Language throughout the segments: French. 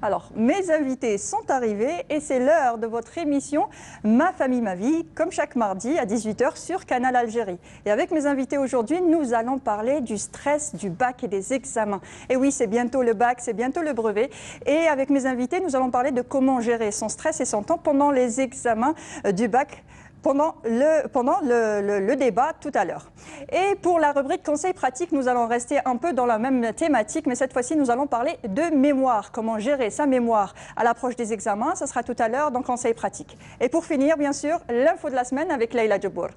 Alors, mes invités sont arrivés et c'est l'heure de votre émission Ma famille, ma vie, comme chaque mardi à 18 h sur Canal Algérie. Et avec mes invités aujourd'hui, nous allons parler du stress du bac et des examens. Et oui, c'est bientôt le bac, c'est bientôt le brevet. Et avec mes invités, nous allons parler de comment gérer son stress et son temps pendant les examens du bac. Pendant le débat tout à l'heure. Et pour la rubrique conseils pratiques, nous allons rester un peu dans la même thématique, mais cette fois-ci, nous allons parler de mémoire. Comment gérer sa mémoire à l'approche des examens, ça sera tout à l'heure dans conseils pratiques. Et pour finir, bien sûr, l'info de la semaine avec Leïla Djebbour.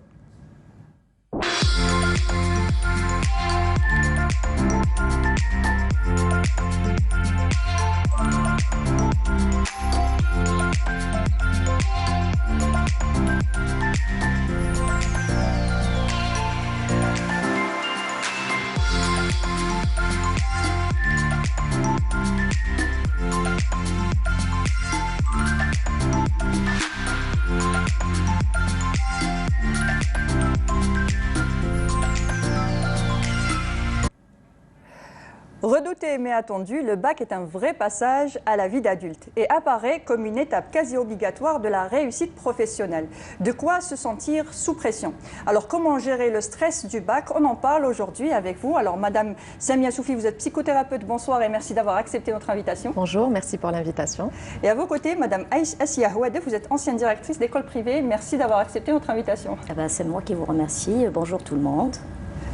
Redouté mais attendu, le bac est un vrai passage à la vie d'adulte et apparaît comme une étape quasi obligatoire de la réussite professionnelle. De quoi se sentir sous pression. Alors comment gérer le stress du bac? On en parle aujourd'hui avec vous. Alors Madame Samia Soufi, vous êtes psychothérapeute, bonsoir et merci d'avoir accepté notre invitation. Bonjour, merci pour l'invitation. Et à vos côtés, Madame Assia Houade, vous êtes ancienne directrice d'école privée, merci d'avoir accepté notre invitation. C'est moi qui vous remercie, bonjour tout le monde.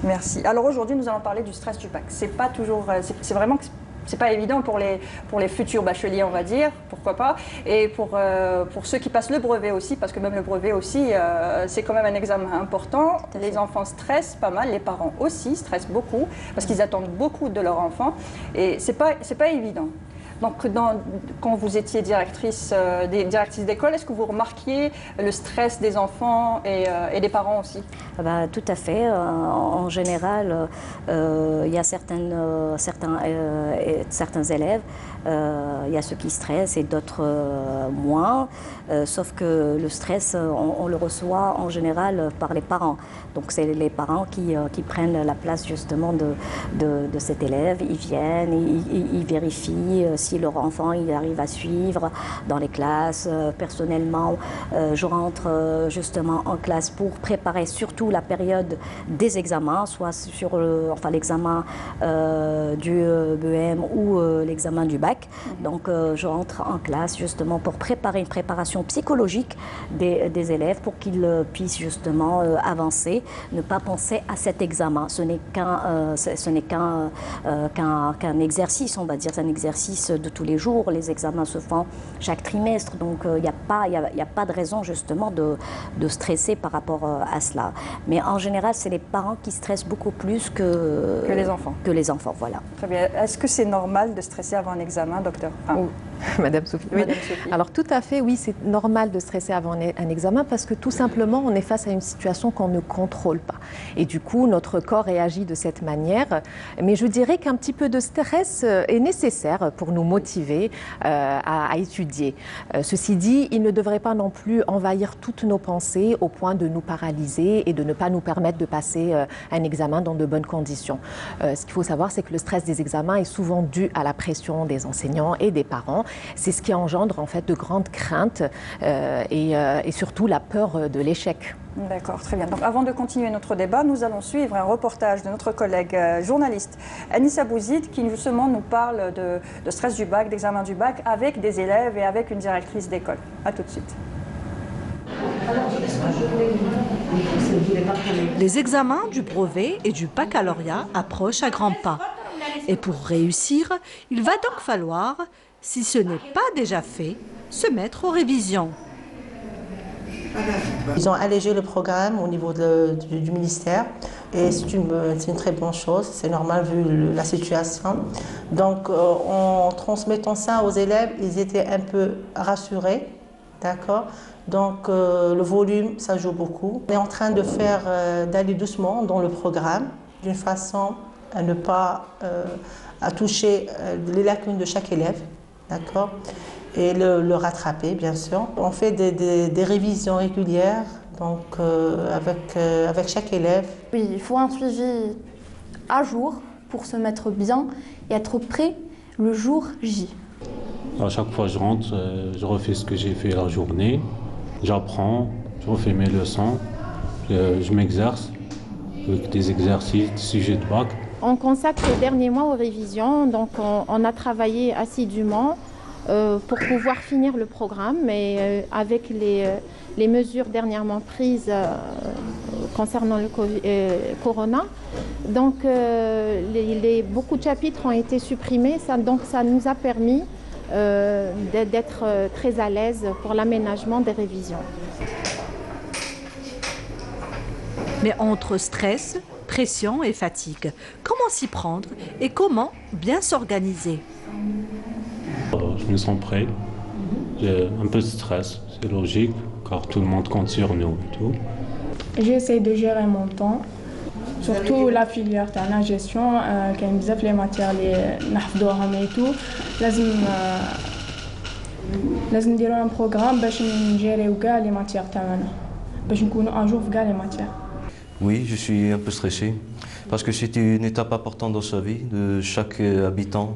Merci. Alors aujourd'hui, nous allons parler du stress du bac. C'est pas toujours, c'est vraiment, c'est pas évident pour les futurs bacheliers, on va dire, pourquoi pas, et pour ceux qui passent le brevet aussi, parce que même le brevet aussi, c'est quand même un examen important. Les enfants stressent pas mal, les parents aussi stressent beaucoup, parce qu'ils attendent beaucoup de leur enfant, et c'est pas évident. Donc, quand vous étiez directrice d'école, est-ce que vous remarquiez le stress des enfants et des parents aussi? Tout à fait. En général, il y a certains élèves, il y a ceux qui stressent et d'autres moins. Sauf que le stress, on le reçoit en général par les parents. Donc, c'est les parents qui prennent la place justement de cet élève. Ils viennent, ils vérifient si leur enfant il arrive à suivre dans les classes. Personnellement, je rentre justement en classe pour préparer surtout la période des examens, soit sur l'examen du BEM ou l'examen du bac. Donc je rentre en classe justement pour préparer une préparation psychologique des élèves pour qu'ils puissent justement avancer, ne pas penser à cet examen. Ce n'est qu'un exercice, on va dire, c'est un exercice de tous les jours. Les examens se font chaque trimestre, donc il n'y a pas de raison justement de stresser par rapport à cela. Mais en général, c'est les parents qui stressent beaucoup plus que les enfants. Voilà. Très bien. Est-ce que c'est normal de stresser avant un examen, docteur? Madame Sophie. Oui. Madame Sophie. Alors tout à fait, oui, c'est normal de stresser avant un examen parce que tout simplement, on est face à une situation qu'on ne contrôle pas. Et du coup, notre corps réagit de cette manière. Mais je dirais qu'un petit peu de stress est nécessaire pour nous motiver à étudier. Ceci dit, il ne devrait pas non plus envahir toutes nos pensées au point de nous paralyser et de ne pas nous permettre de passer un examen dans de bonnes conditions. Ce qu'il faut savoir, c'est que le stress des examens est souvent dû à la pression des enseignants et des parents. C'est ce qui engendre en fait de grandes craintes et surtout la peur de l'échec. D'accord, très bien. Donc avant de continuer notre débat, nous allons suivre un reportage de notre collègue journaliste Anissa Bouzid qui justement nous parle de stress du bac, d'examen du bac avec des élèves et avec une directrice d'école. A tout de suite. Les examens du brevet et du baccalauréat approchent à grands pas. Et pour réussir, il va donc falloir, si ce n'est pas déjà fait, se mettre aux révisions. Ils ont allégé le programme au niveau du ministère et c'est une très bonne chose, c'est normal vu la situation. Donc en transmettant ça aux élèves, ils étaient un peu rassurés, d'accord? Donc le volume, ça joue beaucoup. On est en train d'aller doucement dans le programme, d'une façon à ne pas à toucher les lacunes de chaque élève, d'accord? Et le rattraper, bien sûr. On fait des révisions régulières, donc avec chaque élève. Oui, il faut un suivi à jour pour se mettre bien et être prêt le jour J. À chaque fois je rentre, je refais ce que j'ai fait la journée, j'apprends, je refais mes leçons, je m'exerce avec des exercices, des sujets de bac. On consacre ces derniers mois aux révisions, donc on a travaillé assidûment pour pouvoir finir le programme, mais avec les mesures dernièrement prises concernant le corona, donc beaucoup de chapitres ont été supprimés, donc ça nous a permis d'être très à l'aise pour l'aménagement des révisions. Mais entre stress, pression et fatigue, comment s'y prendre et comment bien s'organiser? Je me sens prêt. J'ai un peu de stress, c'est logique, car tout le monde compte sur nous et tout. J'essaie de gérer mon temps, surtout la filière de la gestion, كاين بزاف les matières اللي نحفظوهم et tout. لازم نديرو un programme باش نجيريو كاع les matières تاعنا باش نكونوا un jour في كاع les matières. Oui, je suis un peu stressé parce que c'est une étape importante dans sa vie de chaque habitant.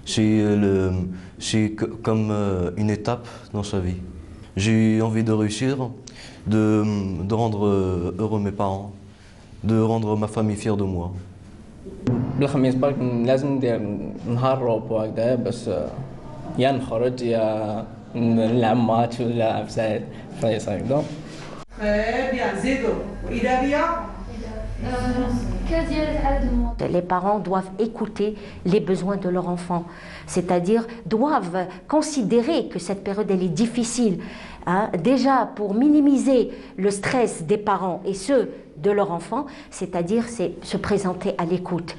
C'est comme une étape dans sa vie. J'ai envie de réussir, de rendre heureux mes parents, de rendre ma famille fière de moi. بالخميس برك لازم ندير نهار روبو هكذا بس يا نخرج يا نلعب ماتش ولا فايس هكذا. Les parents doivent écouter les besoins de leur enfant, c'est-à-dire doivent considérer que cette période elle est difficile. Déjà pour minimiser le stress des parents et ceux de leur enfant, c'est-à-dire c'est se présenter à l'écoute.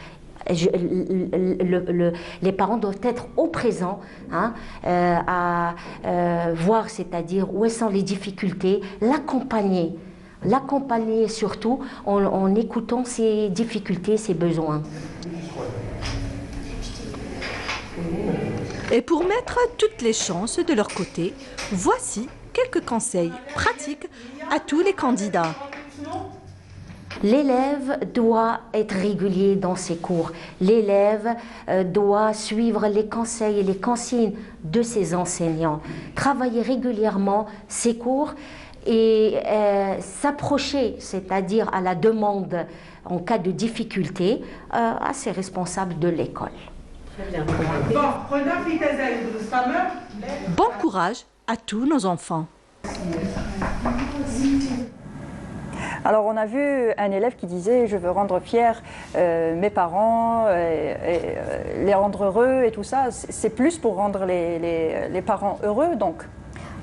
Les parents doivent être au présent, à voir, c'est-à-dire où sont les difficultés, l'accompagner surtout en écoutant ses difficultés, ses besoins. Et pour mettre toutes les chances de leur côté, voici quelques conseils pratiques à tous les candidats. L'élève doit être régulier dans ses cours. L'élève doit suivre les conseils et les consignes de ses enseignants. Travailler régulièrement ses cours et s'approcher, c'est-à-dire à la demande en cas de difficulté, à ses responsables de l'école. Bon courage à tous nos enfants. Alors on a vu un élève qui disait « je veux rendre fiers mes parents, les rendre heureux et tout ça ». C'est plus pour rendre les parents heureux donc.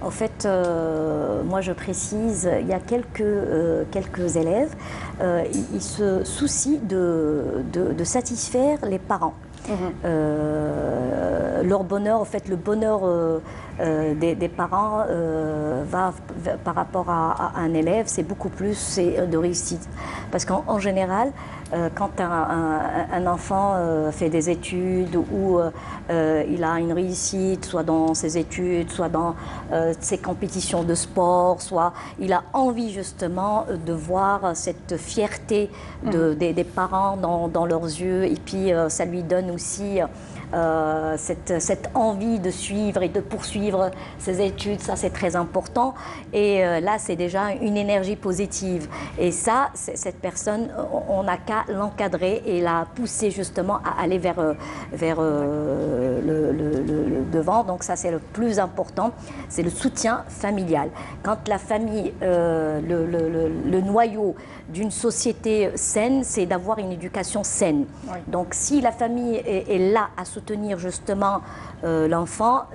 En fait, moi je précise, il y a quelques élèves, ils se soucient de satisfaire les parents. Leur bonheur, en fait, le bonheur des parents va par rapport à un élève, c'est beaucoup plus de réussite. Parce qu'en général, quand un enfant fait des études ou il a une réussite, soit dans ses études, soit dans ses compétitions de sport, soit il a envie justement de voir cette fierté des parents dans leurs yeux, et puis ça lui donne aussi cette envie de suivre et de poursuivre ses études, ça c'est très important. Et là c'est déjà une énergie positive. Et ça, cette personne, on n'a qu'à l'encadrer et la pousser justement à aller vers le devant. Donc ça c'est le plus important, c'est le soutien familial. Quand la famille, le noyau d'une société saine, c'est d'avoir une éducation saine. Oui. Donc si la famille est là à soutenir justement l'enfant,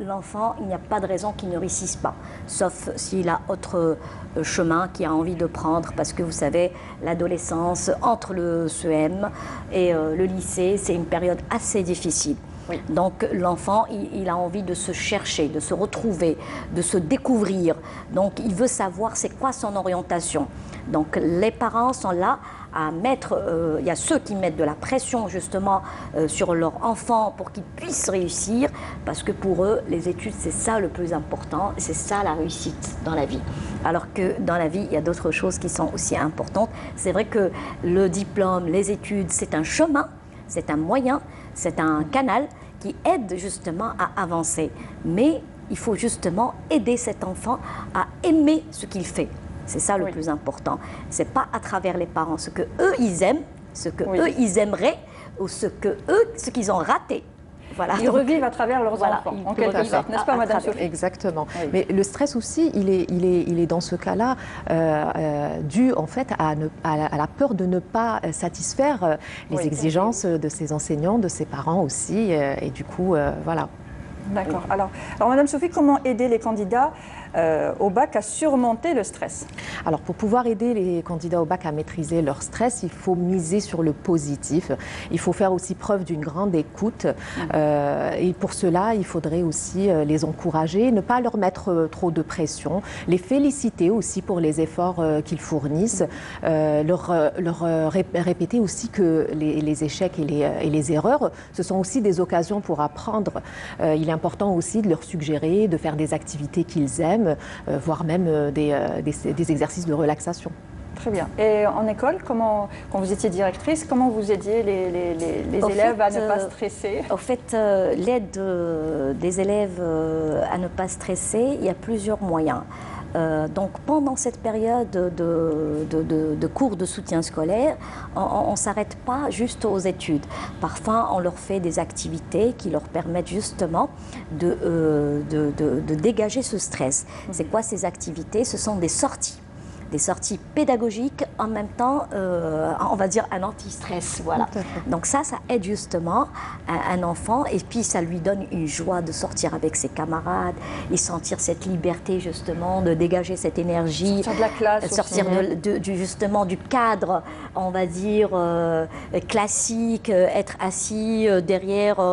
il n'y a pas de raison qu'il ne réussisse pas, sauf s'il a autre chemin qu'il a envie de prendre, parce que vous savez, l'adolescence entre le CEM et le lycée, c'est une période assez difficile. Oui. Donc l'enfant, il a envie de se chercher, de se retrouver, de se découvrir. Donc il veut savoir c'est quoi son orientation. Donc les parents sont là à mettre, il y a ceux qui mettent de la pression justement sur leur enfant pour qu'ils puissent réussir, parce que pour eux, les études, c'est ça le plus important, c'est ça la réussite dans la vie. Alors que dans la vie, il y a d'autres choses qui sont aussi importantes. C'est vrai que le diplôme, les études, c'est un chemin, c'est un moyen, c'est un canal qui aide justement à avancer. Mais il faut justement aider cet enfant à aimer ce qu'il fait. C'est ça le plus important. C'est pas à travers les parents, ce que eux ils aiment, ce que eux ils aimeraient ou ce qu'ils ont raté. Voilà. Ils revivent à travers leurs enfants, en quelque sorte, n'est-ce pas, Madame Sophie? Exactement. Oui. Mais le stress aussi, il est dans ce cas-là dû en fait à la peur de ne pas satisfaire les exigences de ses enseignants, de ses parents aussi, et du coup, voilà. D'accord. Alors, Madame Sophie, comment aider les candidats au bac à surmonter le stress? Alors, pour pouvoir aider les candidats au bac à maîtriser leur stress, il faut miser sur le positif. Il faut faire aussi preuve d'une grande écoute. Et pour cela, il faudrait aussi les encourager, ne pas leur mettre trop de pression, les féliciter aussi pour les efforts qu'ils fournissent, leur répéter aussi que les échecs et les erreurs, ce sont aussi des occasions pour apprendre. Il est important aussi de leur suggérer de faire des activités qu'ils aiment, voire même des exercices de relaxation. Très bien. Et en école, quand vous étiez directrice, comment vous aidiez les élèves à ne pas stresser? En fait, l'aide des élèves à ne pas stresser, il y a plusieurs moyens. Donc pendant cette période de cours de soutien scolaire, on ne s'arrête pas juste aux études. Parfois, on leur fait des activités qui leur permettent justement de dégager ce stress. C'est quoi ces activités? Ce sont des sorties pédagogiques, en même temps, on va dire un anti-stress, voilà. Donc ça aide justement un enfant, et puis ça lui donne une joie de sortir avec ses camarades et sentir cette liberté justement, de dégager cette énergie. Sortir de la classe. Sortir justement du cadre, on va dire, classique, être assis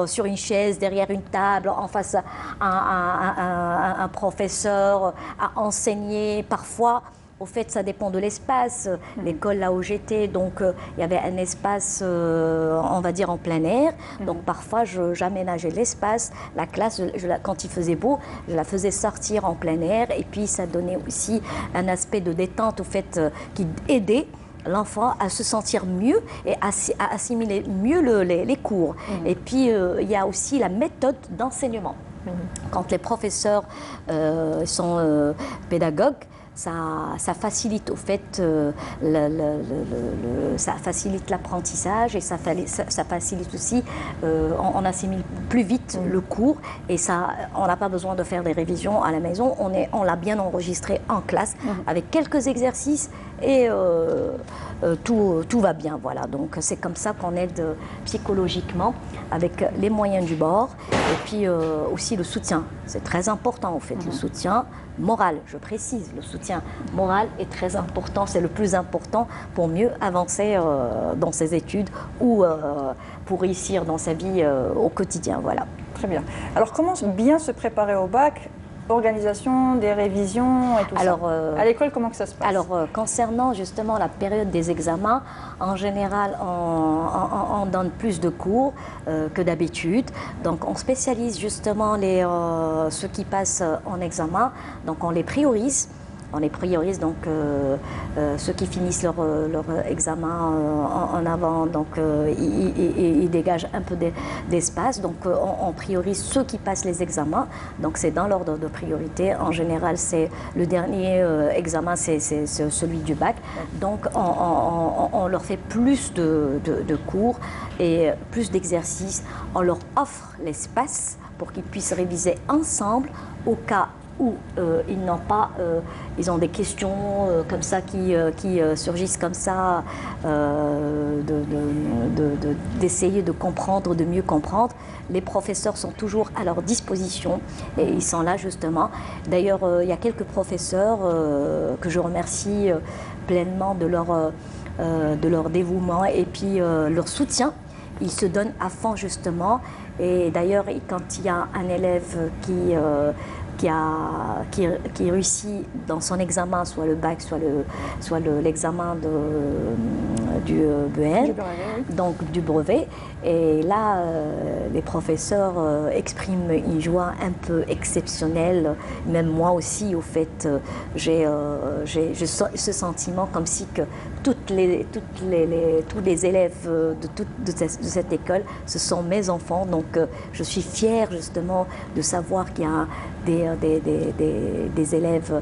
sur une chaise, derrière une table, en face à un professeur, à enseigner. Parfois, au fait, ça dépend de l'espace. L'école là où j'étais, donc il y avait un espace, on va dire, en plein air. Donc parfois, j'aménageais l'espace. La classe, quand il faisait beau, je la faisais sortir en plein air. Et puis, ça donnait aussi un aspect de détente, au fait, qui aidait l'enfant à se sentir mieux et à assimiler mieux les cours. Et puis, il y a aussi la méthode d'enseignement. Quand les professeurs sont pédagogues, ça facilite au fait ça facilite l'apprentissage, et ça facilite aussi, on assimile plus vite le cours, et on n'a pas besoin de faire des révisions à la maison, on l'a bien enregistré en classe avec quelques exercices, et tout va bien, voilà. Donc c'est comme ça qu'on aide psychologiquement avec les moyens du bord, et puis aussi le soutien, c'est très important au fait, le soutien moral, je précise, le soutien moral est très important, c'est le plus important pour mieux avancer dans ses études ou pour réussir dans sa vie au quotidien, voilà. Très bien. Alors comment bien se préparer au bac? Organisation des révisions et tout ça. À l'école, comment que ça se passe? Alors, concernant justement la période des examens, en général, on donne plus de cours que d'habitude. Donc, on spécialise justement ceux qui passent en examen. Donc, on les priorise. Donc ceux qui finissent leur examen en avant, donc ils dégagent un peu d'espace. Donc on priorise ceux qui passent les examens. Donc c'est dans l'ordre de priorité. En général, c'est le dernier examen, c'est celui du bac. Donc on leur fait plus de cours et plus d'exercices. On leur offre l'espace pour qu'ils puissent réviser ensemble au cas où ils ont des questions comme ça qui surgissent comme ça, d'essayer de comprendre, de mieux comprendre. Les professeurs sont toujours à leur disposition et ils sont là justement. D'ailleurs, il y a quelques professeurs que je remercie pleinement de leur dévouement et puis leur soutien. Ils se donnent à fond justement. Et d'ailleurs, quand il y a un élève qui réussit dans son examen, soit le bac, soit l'examen du BN, donc du brevet. Et là, les professeurs expriment une joie un peu exceptionnelle. Même moi aussi, au fait, j'ai ce sentiment comme si que tous les élèves de cette école, ce sont mes enfants. Donc, je suis fière justement de savoir qu'il y a des élèves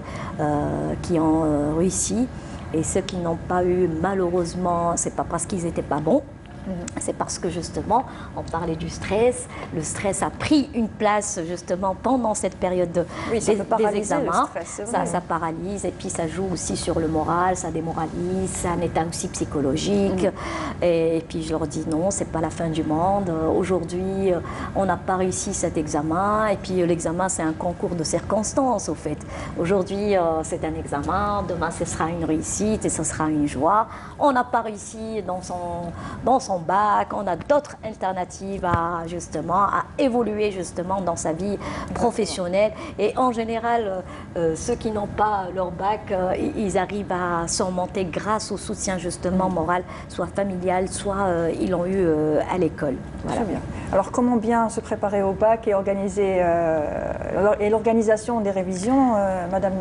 qui ont réussi. Et ceux qui n'ont pas eu, malheureusement, c'est pas parce qu'ils n'étaient pas bons. C'est parce que justement, on parlait du stress. Le stress a pris une place justement pendant cette période des examens. Ça paralyse et puis ça joue aussi sur le moral, ça démoralise, c'est un état aussi psychologique. Et puis je leur dis non, c'est pas la fin du monde. Aujourd'hui, on n'a pas réussi cet examen et puis l'examen c'est un concours de circonstances au fait. Aujourd'hui, c'est un examen, demain ce sera une réussite et ce sera une joie. On n'a pas réussi dans son bac, on a d'autres alternatives à évoluer justement dans sa vie professionnelle. Et en général, ceux qui n'ont pas leur bac, ils arrivent à surmonter grâce au soutien justement moral, soit familial, soit ils l'ont eu à l'école. Voilà. Très bien. Alors comment bien se préparer au bac et organiser l'organisation des révisions, Madame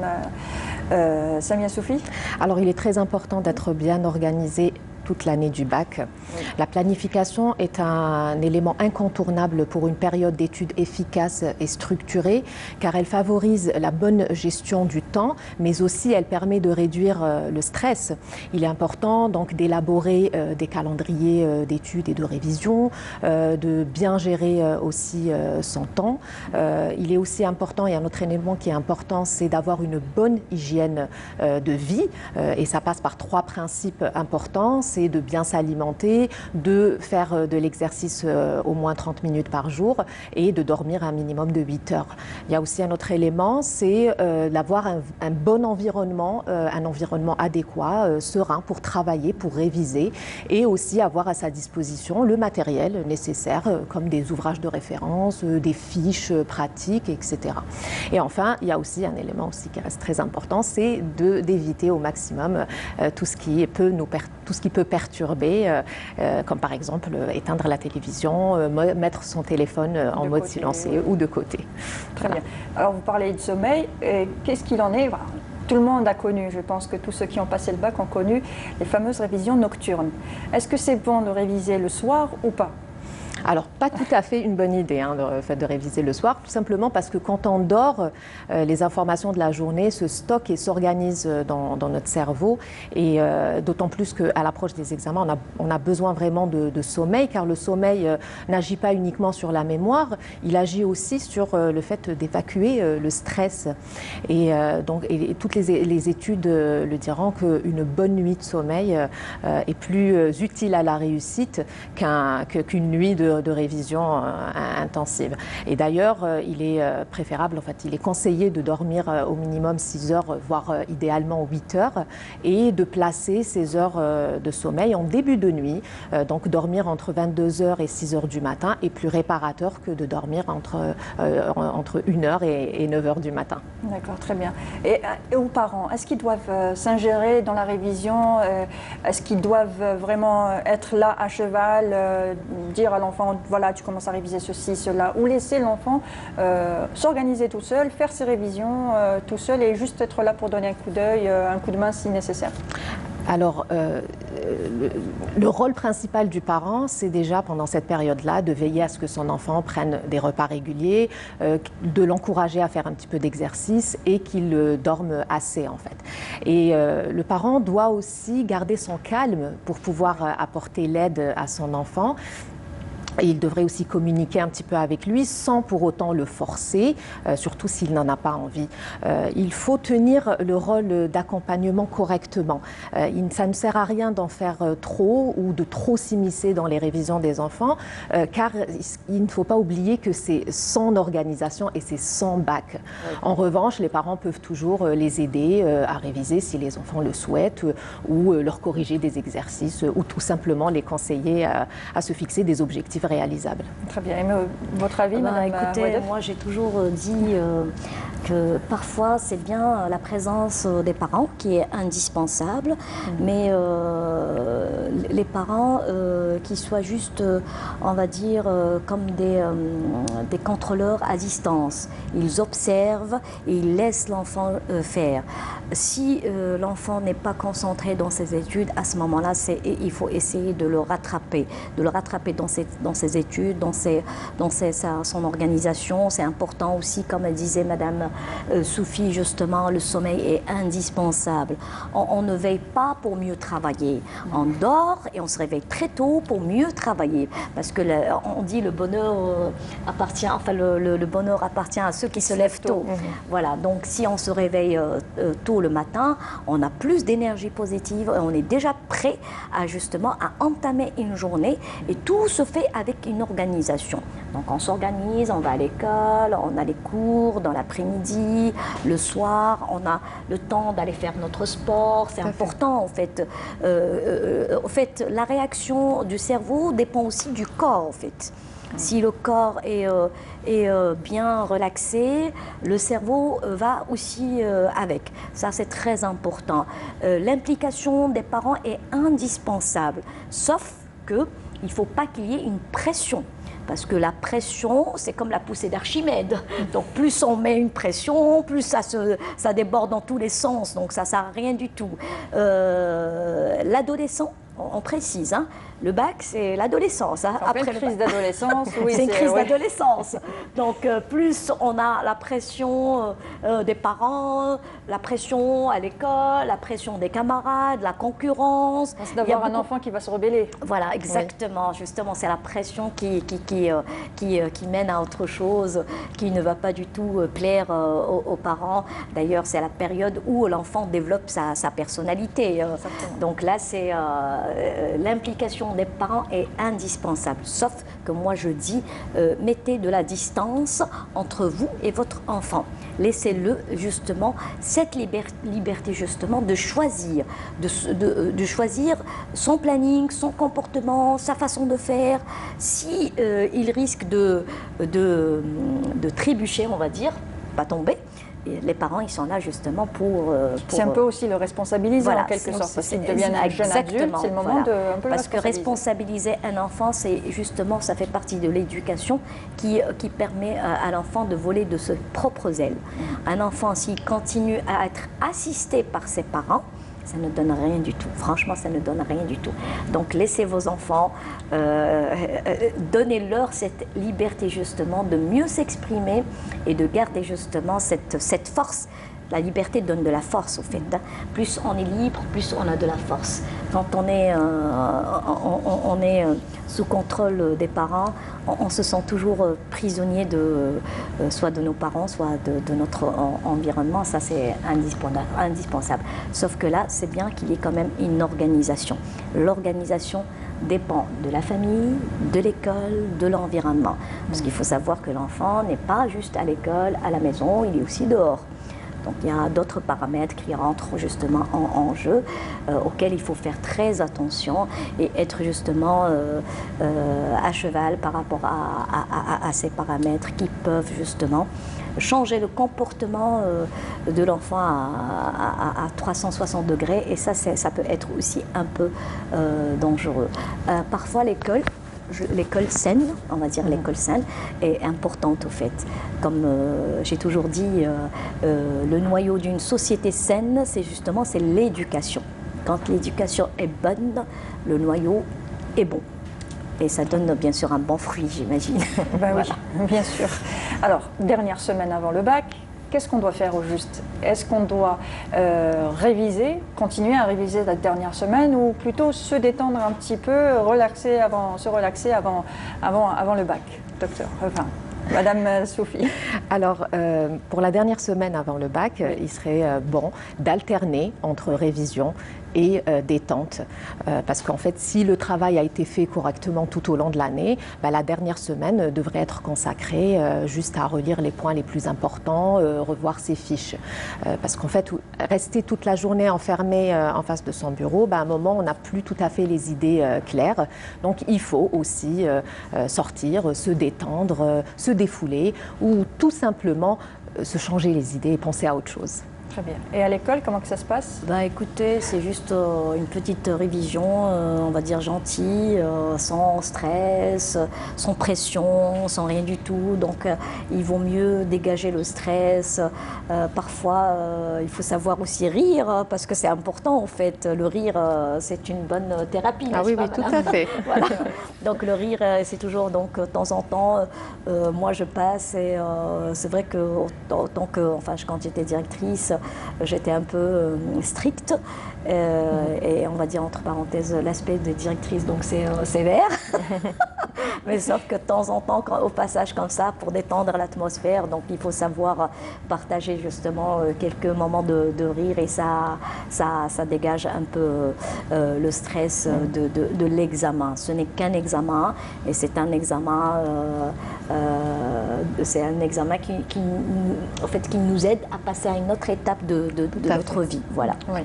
Samia Soufi? Alors il est très important d'être bien organisé toute l'année du bac. Oui. La planification est un élément incontournable pour une période d'études efficace et structurée, car elle favorise la bonne gestion du temps, mais aussi elle permet de réduire le stress. Il est important donc d'élaborer des calendriers d'études et de révision, de bien gérer aussi son temps. Il est aussi important, et un autre élément qui est important, c'est d'avoir une bonne hygiène de vie, et ça passe par 3 principes importants. C'est de bien s'alimenter, de faire de l'exercice au moins 30 minutes par jour et de dormir un minimum de 8 heures. Il y a aussi un autre élément, c'est d'avoir un bon environnement, un environnement adéquat, serein pour travailler, pour réviser et aussi avoir à sa disposition le matériel nécessaire comme des ouvrages de référence, des fiches pratiques, etc. Et enfin, il y a aussi un élément aussi qui reste très important, c'est d'éviter au maximum tout ce qui peut perturber, comme par exemple éteindre la télévision, mettre son téléphone en mode silencieux ou de côté. Très bien. Alors vous parlez de sommeil, qu'est-ce qu'il en est? Tout le monde a connu, je pense que tous ceux qui ont passé le bac ont connu les fameuses révisions nocturnes. Est-ce que c'est bon de réviser le soir ou pas? Alors, pas tout à fait une bonne idée le fait de réviser le soir, tout simplement parce que quand on dort, les informations de la journée se stockent et s'organisent dans notre cerveau. Et d'autant plus qu'à l'approche des examens, on a besoin vraiment de sommeil, car le sommeil n'agit pas uniquement sur la mémoire, il agit aussi sur le fait d'évacuer le stress. Et toutes les études le diront qu'une bonne nuit de sommeil est plus utile à la réussite qu'une nuit de révision intensive. Et d'ailleurs, il est préférable, en fait, il est conseillé de dormir au minimum 6 heures, voire idéalement 8 heures, et de placer ces heures de sommeil en début de nuit. Donc dormir entre 22 heures et 6 heures du matin est plus réparateur que de dormir entre 1 heure et 9 heures du matin. D'accord, très bien. Et aux parents, est-ce qu'ils doivent s'ingérer dans la révision? Est-ce qu'ils doivent vraiment être là à cheval, dire à l'enfant voilà, tu commences à réviser ceci, cela, ou laisser l'enfant s'organiser tout seul, faire ses révisions tout seul et juste être là pour donner un coup d'œil, un coup de main si nécessaire? Alors, le rôle principal du parent, c'est déjà pendant cette période-là de veiller à ce que son enfant prenne des repas réguliers, de l'encourager à faire un petit peu d'exercice et qu'il dorme assez en fait. Et le parent doit aussi garder son calme pour pouvoir apporter l'aide à son enfant. Et il devrait aussi communiquer un petit peu avec lui sans pour autant le forcer, surtout s'il n'en a pas envie. Il faut tenir le rôle d'accompagnement correctement. Ça ne sert à rien d'en faire trop ou de trop s'immiscer dans les révisions des enfants, car il ne faut pas oublier que c'est son organisation et c'est son bac. Oui. En revanche, les parents peuvent toujours les aider à réviser si les enfants le souhaitent, ou leur corriger des exercices, ou tout simplement les conseiller à se fixer des objectifs réalisable. Très bien. Et votre avis, Madame écoutez, moi j'ai toujours dit que parfois c'est bien la présence des parents qui est indispensable, mais les parents qui soient juste, on va dire, comme des contrôleurs à distance. Ils observent et ils laissent l'enfant faire. Si l'enfant n'est pas concentré dans ses études, à ce moment-là, il faut essayer de le rattraper dans ses études, dans son organisation. C'est important aussi, comme disait Madame Sophie, justement, le sommeil est indispensable. On ne veille pas pour mieux travailler. On dort et on se réveille très tôt pour mieux travailler. Parce que on dit le bonheur appartient, enfin le bonheur appartient à ceux qui se lèvent tôt. Voilà, donc si on se réveille tôt le matin, on a plus d'énergie positive et on est déjà prêt à justement à entamer une journée, et tout se fait avec une organisation. Donc on s'organise, on va à l'école, on a les cours dans l'après-midi, le soir, on a le temps d'aller faire notre sport, c'est important en fait. En fait, la réaction du cerveau dépend aussi du corps en fait. Si le corps est bien relaxé, le cerveau va aussi avec. Ça, c'est très important. L'implication des parents est indispensable, sauf qu'il ne faut pas qu'il y ait une pression. Parce que la pression, c'est comme la poussée d'Archimède. Donc plus on met une pression, plus ça déborde dans tous les sens. Donc ça ne sert à rien du tout. L'adolescent, on précise, hein, le bac, c'est l'adolescence. Hein, après une crise d'adolescence, oui. C'est une crise d'adolescence. Donc, plus on a la pression des parents, la pression à l'école, la pression des camarades, la concurrence. C'est d'avoir un enfant qui va se rebeller. Voilà, exactement. Oui. Justement, c'est la pression qui mène à autre chose, qui ne va pas du tout plaire aux parents. D'ailleurs, c'est la période où l'enfant développe sa personnalité. Donc là, c'est l'implication des parents est indispensable, sauf que moi je dis, mettez de la distance entre vous et votre enfant. Laissez-le justement cette liberté justement de choisir, de choisir son planning, son comportement, sa façon de faire. Si il risque de trébucher, on va dire, pas tomber. Et les parents, ils sont là justement pour c'est un peu aussi le responsabiliser, voilà, en quelque sorte. Parce qu'il devient un jeune adulte, c'est le moment de un peu parce que responsabiliser un enfant, c'est justement, ça fait partie de l'éducation qui permet à l'enfant de voler de ses propres ailes. Un enfant, s'il continue à être assisté par ses parents, ça ne donne rien du tout. Franchement, ça ne donne rien du tout. Donc, laissez vos enfants, donnez-leur cette liberté justement de mieux s'exprimer et de garder justement cette force. La liberté donne de la force, au fait. Hein. Plus on est libre, plus on a de la force. Quand on est sous contrôle des parents, on se sent toujours prisonnier soit de nos parents, soit de notre environnement. Ça, c'est indispensable. Sauf que là, c'est bien qu'il y ait quand même une organisation. L'organisation dépend de la famille, de l'école, de l'environnement. Parce qu'il faut savoir que l'enfant n'est pas juste à l'école, à la maison, il est aussi dehors. Donc il y a d'autres paramètres qui rentrent justement en jeu, auxquels il faut faire très attention et être justement à cheval par rapport à ces paramètres qui peuvent justement changer le comportement de l'enfant à 360 degrés, et ça peut être aussi un peu dangereux. Parfois l'école saine, on va dire l'école saine, est importante au fait. Comme j'ai toujours dit, le noyau d'une société saine, c'est l'éducation. Quand l'éducation est bonne, le noyau est bon. Et ça donne bien sûr un bon fruit, j'imagine. Ben voilà. Oui, bien sûr. Alors, dernière semaine avant le bac, qu'est-ce qu'on doit faire au juste? Est-ce qu'on doit réviser, continuer à réviser la dernière semaine, ou plutôt se détendre un petit peu, se relaxer avant le bac, docteur? Enfin, Madame Sophie. Alors, pour la dernière semaine avant le bac, il serait bon d'alterner entre révision et détente. Parce qu'en fait, si le travail a été fait correctement tout au long de l'année, la dernière semaine devrait être consacrée juste à relire les points les plus importants, revoir ses fiches. Parce qu'en fait, rester toute la journée enfermé en face de son bureau, à un moment, on n'a plus tout à fait les idées claires. Donc, il faut aussi sortir, se détendre, se défouler, ou tout simplement se changer les idées et penser à autre chose. Très bien. Et à l'école, comment que ça se passe? Écoutez, c'est juste une petite révision, on va dire gentille, sans stress, sans pression, sans rien du tout. Donc il vaut mieux dégager le stress. Parfois, il faut savoir aussi rire, parce que c'est important en fait. Le rire, c'est une bonne thérapie. Ah oui, oui, tout à fait. Voilà. Donc le rire, c'est toujours, donc de temps en temps, moi je passe et c'est vrai que quand j'étais directrice, j'étais un peu stricte et on va dire entre parenthèses l'aspect de directrice, donc c'est sévère. Mais sauf que de temps en temps, au passage comme ça, pour détendre l'atmosphère, donc il faut savoir partager justement quelques moments de rire et ça dégage un peu le stress de l'examen. Ce n'est qu'un examen et c'est un examen qui nous aide à passer à une autre étape de notre vie. Voilà. Oui.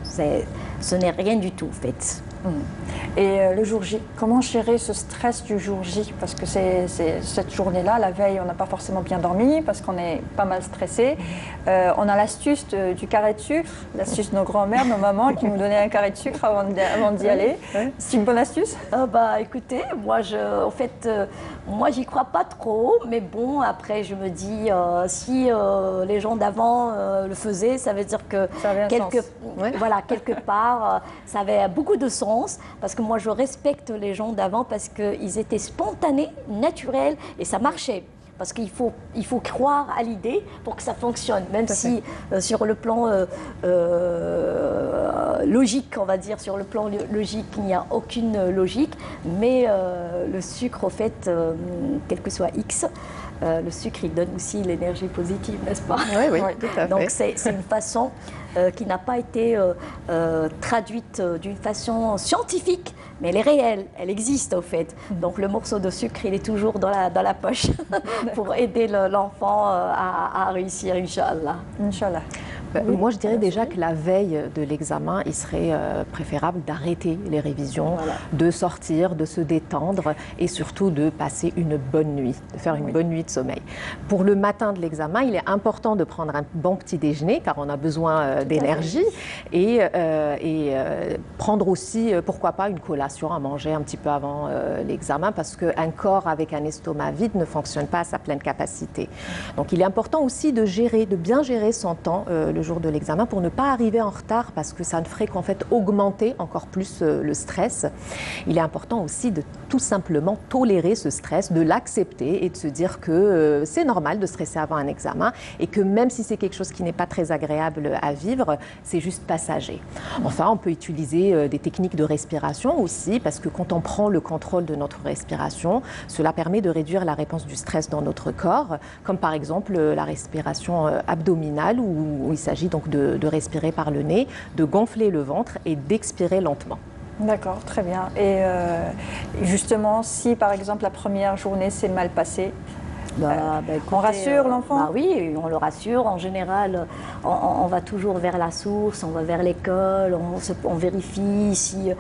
Ce n'est rien du tout, en fait. Et le jour J, comment gérer ce stress du jour J? Parce que cette journée-là, la veille, on n'a pas forcément bien dormi parce qu'on est pas mal stressé. On a l'astuce du carré de sucre, l'astuce de nos grands-mères, nos mamans qui nous donnaient un carré de sucre avant d'y aller. C'est une bonne astuce? Écoutez, moi, j'y crois pas trop, mais bon, après, je me dis, si les gens d'avant le faisaient, ça veut dire que quelque part, ça avait beaucoup de sens. Parce que moi, je respecte les gens d'avant parce qu'ils étaient spontanés, naturels et ça marchait. Parce qu'il faut croire à l'idée pour que ça fonctionne, même si sur le plan logique, on va dire, sur le plan logique, il n'y a aucune logique, mais le sucre, au fait, quel que soit X, le sucre, il donne aussi l'énergie positive, n'est-ce pas? Oui, tout à fait. Donc c'est une façon qui n'a pas été traduite d'une façon scientifique, mais elle est réelle, elle existe au fait. Donc le morceau de sucre, il est toujours dans la poche pour aider l'enfant à réussir, Inch'Allah. Inch'Allah. Moi, je dirais déjà que la veille de l'examen, il serait préférable d'arrêter les révisions, de sortir, de se détendre et surtout de passer une bonne nuit, de faire une bonne nuit de sommeil. Pour le matin de l'examen, il est important de prendre un bon petit déjeuner car on a besoin d'énergie et prendre aussi, pourquoi pas, une collation à manger un petit peu avant l'examen parce qu'un corps avec un estomac vide ne fonctionne pas à sa pleine capacité. Donc, il est important aussi de bien gérer son temps le jour de l'examen pour ne pas arriver en retard parce que ça ne ferait qu'en fait augmenter encore plus le stress. Il est important aussi de tout simplement tolérer ce stress, de l'accepter et de se dire que c'est normal de stresser avant un examen et que même si c'est quelque chose qui n'est pas très agréable à vivre, c'est juste passager. Enfin, on peut utiliser des techniques de respiration aussi parce que quand on prend le contrôle de notre respiration, cela permet de réduire la réponse du stress dans notre corps, comme par exemple la respiration abdominale où il s'agit donc de respirer par le nez, de gonfler le ventre et d'expirer lentement. D'accord, très bien. Et justement, si par exemple la première journée s'est mal passée, écoutez, on rassure l'enfant? Oui, on le rassure. En général, on va toujours vers la source, on va vers l'école, on vérifie si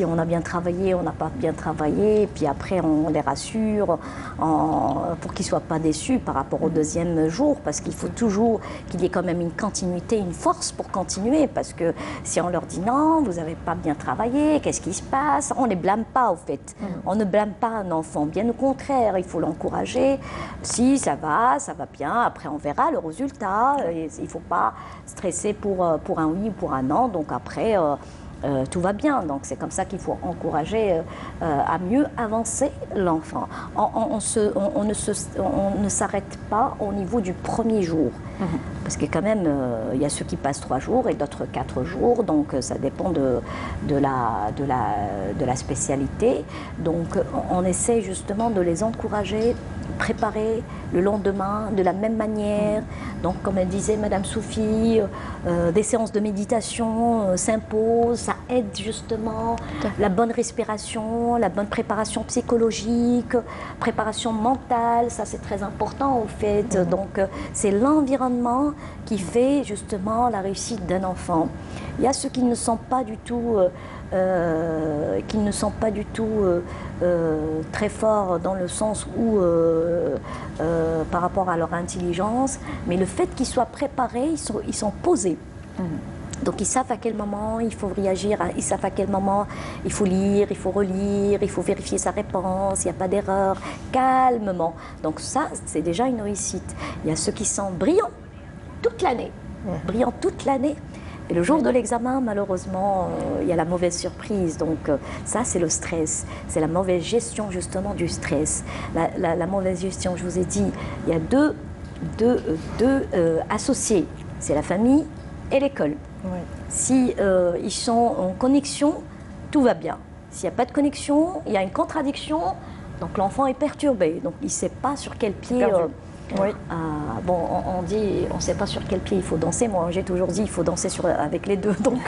on a bien travaillé, on n'a pas bien travaillé. Et puis après, on les rassure pour qu'ils ne soient pas déçus par rapport au deuxième jour. Parce qu'il faut toujours qu'il y ait quand même une continuité, une force pour continuer. Parce que si on leur dit non, vous n'avez pas bien travaillé, qu'est-ce qui se passe? On ne les blâme pas, au fait. On ne blâme pas un enfant. Bien au contraire, il faut l'encourager. Si ça va bien, après on verra le résultat. Il ne faut pas stresser pour un oui ou pour un non. Donc après, tout va bien. Donc c'est comme ça qu'il faut encourager à mieux avancer l'enfant. On ne s'arrête pas au niveau du premier jour. Parce que quand même, il y a ceux qui passent 3 jours et d'autres 4 jours. Donc ça dépend de la spécialité. Donc on essaie justement de les encourager, préparer le lendemain de la même manière. Donc comme elle disait Madame Sophie, des séances de méditation s'imposent. Ça aide justement la bonne respiration, la bonne préparation psychologique, préparation mentale. Ça c'est très important au fait. Donc c'est l'environnement qui fait justement la réussite d'un enfant. Il y a ceux qui ne sont pas du tout très forts dans le sens où, par rapport à leur intelligence, mais le fait qu'ils soient préparés, ils sont posés. Donc ils savent à quel moment il faut réagir, ils savent à quel moment il faut lire, il faut relire, il faut vérifier sa réponse, il n'y a pas d'erreur, calmement. Donc ça, c'est déjà une réussite. Il y a ceux qui sont brillants toute l'année, brillants toute l'année. Et le jour de l'examen, malheureusement, il y a la mauvaise surprise. Donc ça, c'est le stress. C'est la mauvaise gestion, justement, du stress. La mauvaise gestion, je vous ai dit, il y a deux associés. C'est la famille et l'école. Oui. Si ils sont en connexion, tout va bien. S'il n'y a pas de connexion, il y a une contradiction, donc l'enfant est perturbé. Donc il ne sait pas sur quel pied... oui. Bon, on dit, on ne sait pas sur quel pied il faut danser. Moi, j'ai toujours dit, il faut danser avec les deux. Donc,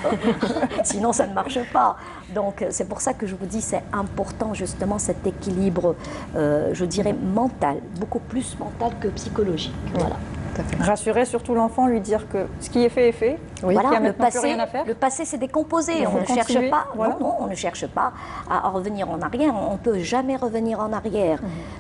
sinon, ça ne marche pas. Donc, c'est pour ça que je vous dis, c'est important, justement, cet équilibre, je dirais, mental, beaucoup plus mental que psychologique. Voilà. Rassurer surtout l'enfant, lui dire que ce qui est fait, oui. Voilà, qu'il n'y a maintenant plus rien à faire. Le passé c'est décomposé, on ne cherche pas, voilà. Non, on ne cherche pas à revenir en arrière, on ne peut jamais revenir en arrière.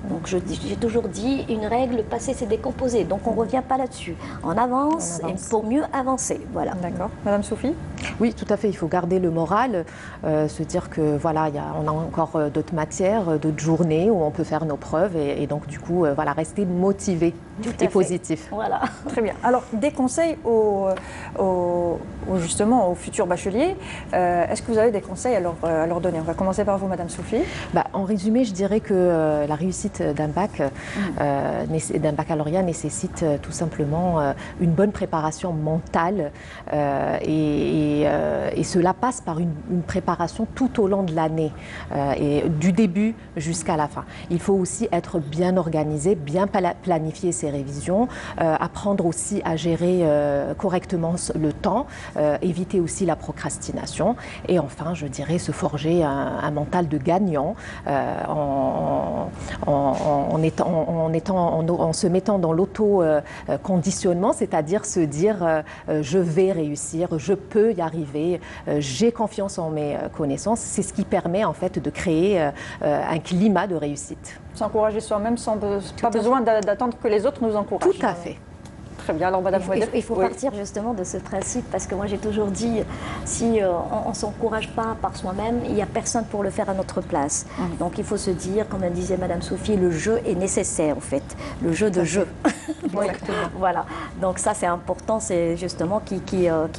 Donc j'ai toujours dit, une règle, le passé c'est décomposé, donc on ne revient pas là-dessus. On avance, et pour mieux avancer. Voilà. D'accord. Madame Sophie? Oui, tout à fait, il faut garder le moral, se dire que voilà, on a encore d'autres matières, d'autres journées où on peut faire nos preuves et donc du coup, voilà, rester motivé et positif. Voilà. Très bien. Alors, des conseils justement aux futurs bacheliers. Est-ce que vous avez des conseils à leur donner? On va commencer par vous, Madame Sophie. En résumé, je dirais que la réussite d'un baccalauréat nécessite tout simplement une bonne préparation mentale et cela passe par une préparation tout au long de l'année, et du début jusqu'à la fin. Il faut aussi être bien organisé, bien planifier ses révisions, apprendre aussi à gérer correctement le temps, éviter aussi la procrastination et enfin, je dirais, se forger un mental de gagnant en se mettant dans l'auto-conditionnement, c'est-à-dire se dire je vais réussir, je peux y arriver, j'ai confiance en mes connaissances. C'est ce qui permet en fait de créer un climat de réussite. S'encourager soi-même sans pas besoin d'attendre que les autres nous encouragent. Tout à fait. Très bien, alors Madame Fouedel. Il faut partir justement de ce principe parce que moi j'ai toujours dit, si on ne s'encourage pas par soi-même, il n'y a personne pour le faire à notre place. Donc il faut se dire, comme disait Madame Sophie, le jeu est nécessaire en fait, le jeu de jeu. Voilà, donc ça c'est important, c'est justement qui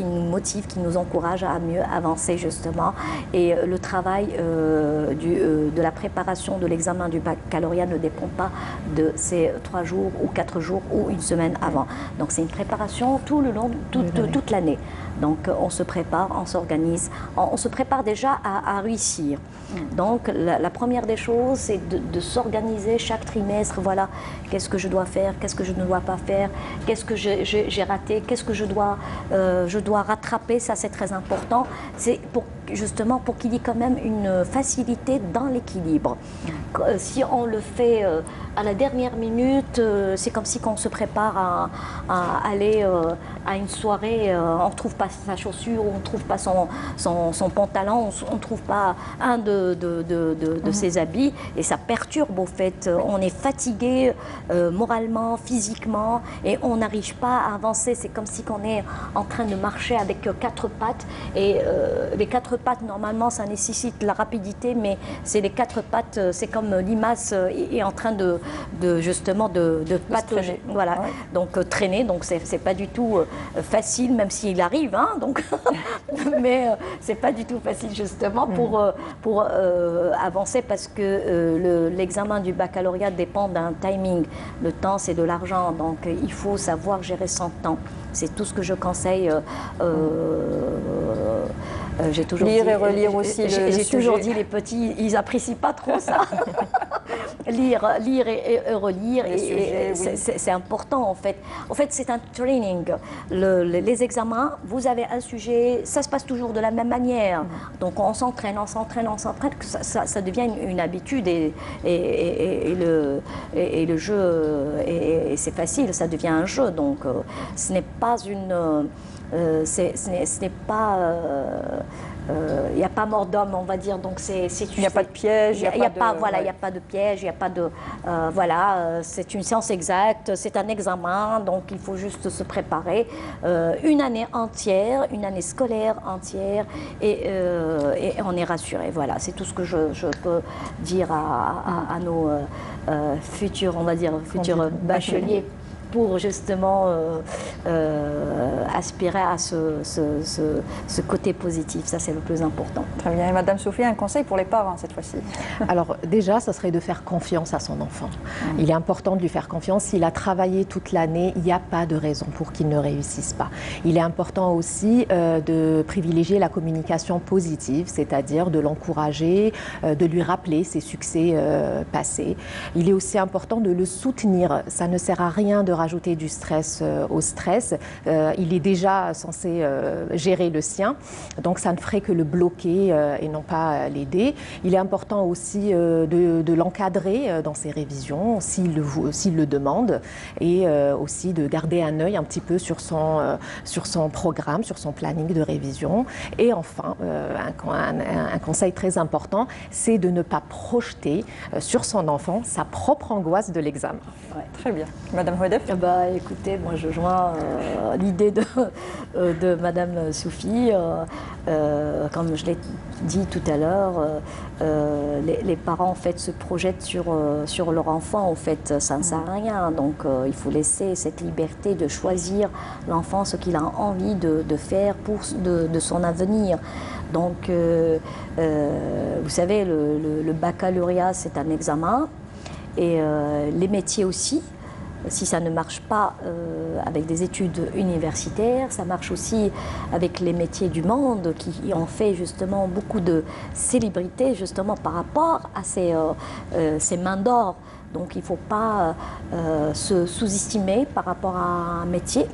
nous motive, qui nous encourage à mieux avancer justement. Et le travail de la préparation de l'examen du baccalauréat ne dépend pas de ces 3 jours ou 4 jours ou une semaine avant. Donc c'est une préparation tout le long, toute l'année. Donc on se prépare, on s'organise, on se prépare déjà à réussir. Donc la première des choses, c'est de s'organiser chaque trimestre. Voilà, qu'est-ce que je dois faire, qu'est-ce que je ne dois pas faire, qu'est-ce que j'ai raté, qu'est-ce que je dois rattraper. Ça c'est très important. C'est justement pour qu'il y ait quand même une facilité dans l'équilibre. Si on le fait à la dernière minute, c'est comme si on se prépare à aller à une soirée, on ne trouve pas sa chaussure, on ne trouve pas son pantalon, on ne trouve pas un de ses habits et ça perturbe au fait. On est fatigué moralement, physiquement et on n'arrive pas à avancer. C'est comme si on est en train de marcher avec 4 pattes et les 4 pattes normalement ça nécessite la rapidité, mais c'est les 4 pattes, c'est comme limace est en train justement de patauger. Voilà, donc traîner, donc c'est pas du tout facile, même s'il arrive, hein, donc mais c'est pas du tout facile justement pour avancer parce que l'examen du baccalauréat dépend d'un timing. Le temps c'est de l'argent, donc il faut savoir gérer son temps. C'est tout ce que je conseille. J'ai toujours lire dit, et relire aussi. J'ai toujours dit les petits, ils apprécient pas trop ça. lire et relire, c'est important en fait. En fait, c'est un training. Les examens, vous avez un sujet, ça se passe toujours de la même manière. Donc on s'entraîne, que ça devient une habitude et le jeu, et c'est facile, ça devient un jeu. Donc ce n'est pas une... ce n'est pas il n'y a pas mort d'homme, on va dire. Donc il n'y a pas de piège. Il n'y a pas de piège, il n'y a pas de voilà. C'est une science exacte, c'est un examen, donc il faut juste se préparer une année entière, une année scolaire entière, et on est rassuré. Voilà, c'est tout ce que je peux dire à nos futurs, on va dire, futurs bacheliers, pour justement aspirer à ce côté positif. Ça, c'est le plus important. Très bien. Et Madame Sophie, un conseil pour les parents cette fois-ci? Alors déjà, ce serait de faire confiance à son enfant. Il est important de lui faire confiance. S'il a travaillé toute l'année, il n'y a pas de raison pour qu'il ne réussisse pas. Il est important aussi de privilégier la communication positive, c'est-à-dire de l'encourager, de lui rappeler ses succès passés. Il est aussi important de le soutenir. Ça ne sert à rien de rajouter du stress au stress. Il est déjà censé gérer le sien, donc ça ne ferait que le bloquer et non pas l'aider. Il est important aussi de l'encadrer dans ses révisions, s'il le demande, et aussi de garder un œil un petit peu sur son programme, sur son planning de révision. Et enfin, un conseil très important, c'est de ne pas projeter sur son enfant sa propre angoisse de l'examen. Ouais, très bien. Madame Houedef? Écoutez, moi je joins l'idée de Madame Sophie. Comme je l'ai dit tout à l'heure, les parents en fait se projettent sur leur enfant. En fait, ça ne sert à rien. Donc il faut laisser cette liberté de choisir l'enfant ce qu'il a envie de faire de son avenir. Donc vous savez, le baccalauréat c'est un examen, et les métiers aussi. Si ça ne marche pas avec des études universitaires, ça marche aussi avec les métiers du monde qui ont fait justement beaucoup de célébrités justement par rapport à ces mains d'or. Donc il ne faut pas se sous-estimer par rapport à un métier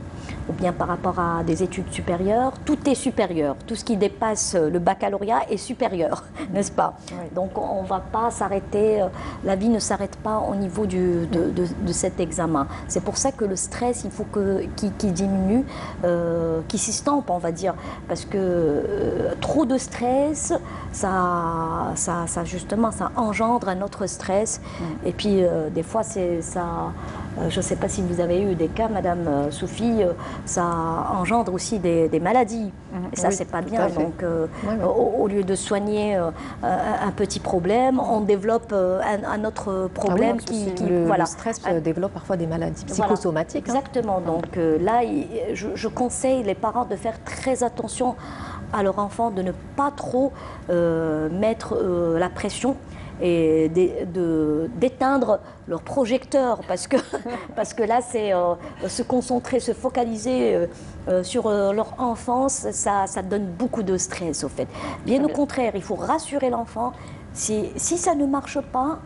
ou bien par rapport à des études supérieures. Tout est supérieur. Tout ce qui dépasse le baccalauréat est supérieur, n'est-ce pas? Oui. Donc on ne va pas s'arrêter, la vie ne s'arrête pas au niveau de cet examen. C'est pour ça que le stress, il faut qu'il diminue, qu'il s'estompe, on va dire. Parce que trop de stress, ça justement, ça engendre un autre stress. Et puis des fois, je ne sais pas si vous avez eu des cas, Madame Sophie, ça engendre aussi des maladies. Et ça, c'est pas bien. Donc, au lieu de soigner un petit problème, on développe un autre problème le stress développe parfois des maladies psychosomatiques. Voilà. Exactement. Donc là, je conseille les parents de faire très attention à leur enfant, de ne pas trop mettre la pression et d'éteindre leur projecteur, parce que là c'est se concentrer, se focaliser sur leur enfance, ça donne beaucoup de stress au fait. Bien au contraire, il faut rassurer l'enfant. Si ça ne marche pas,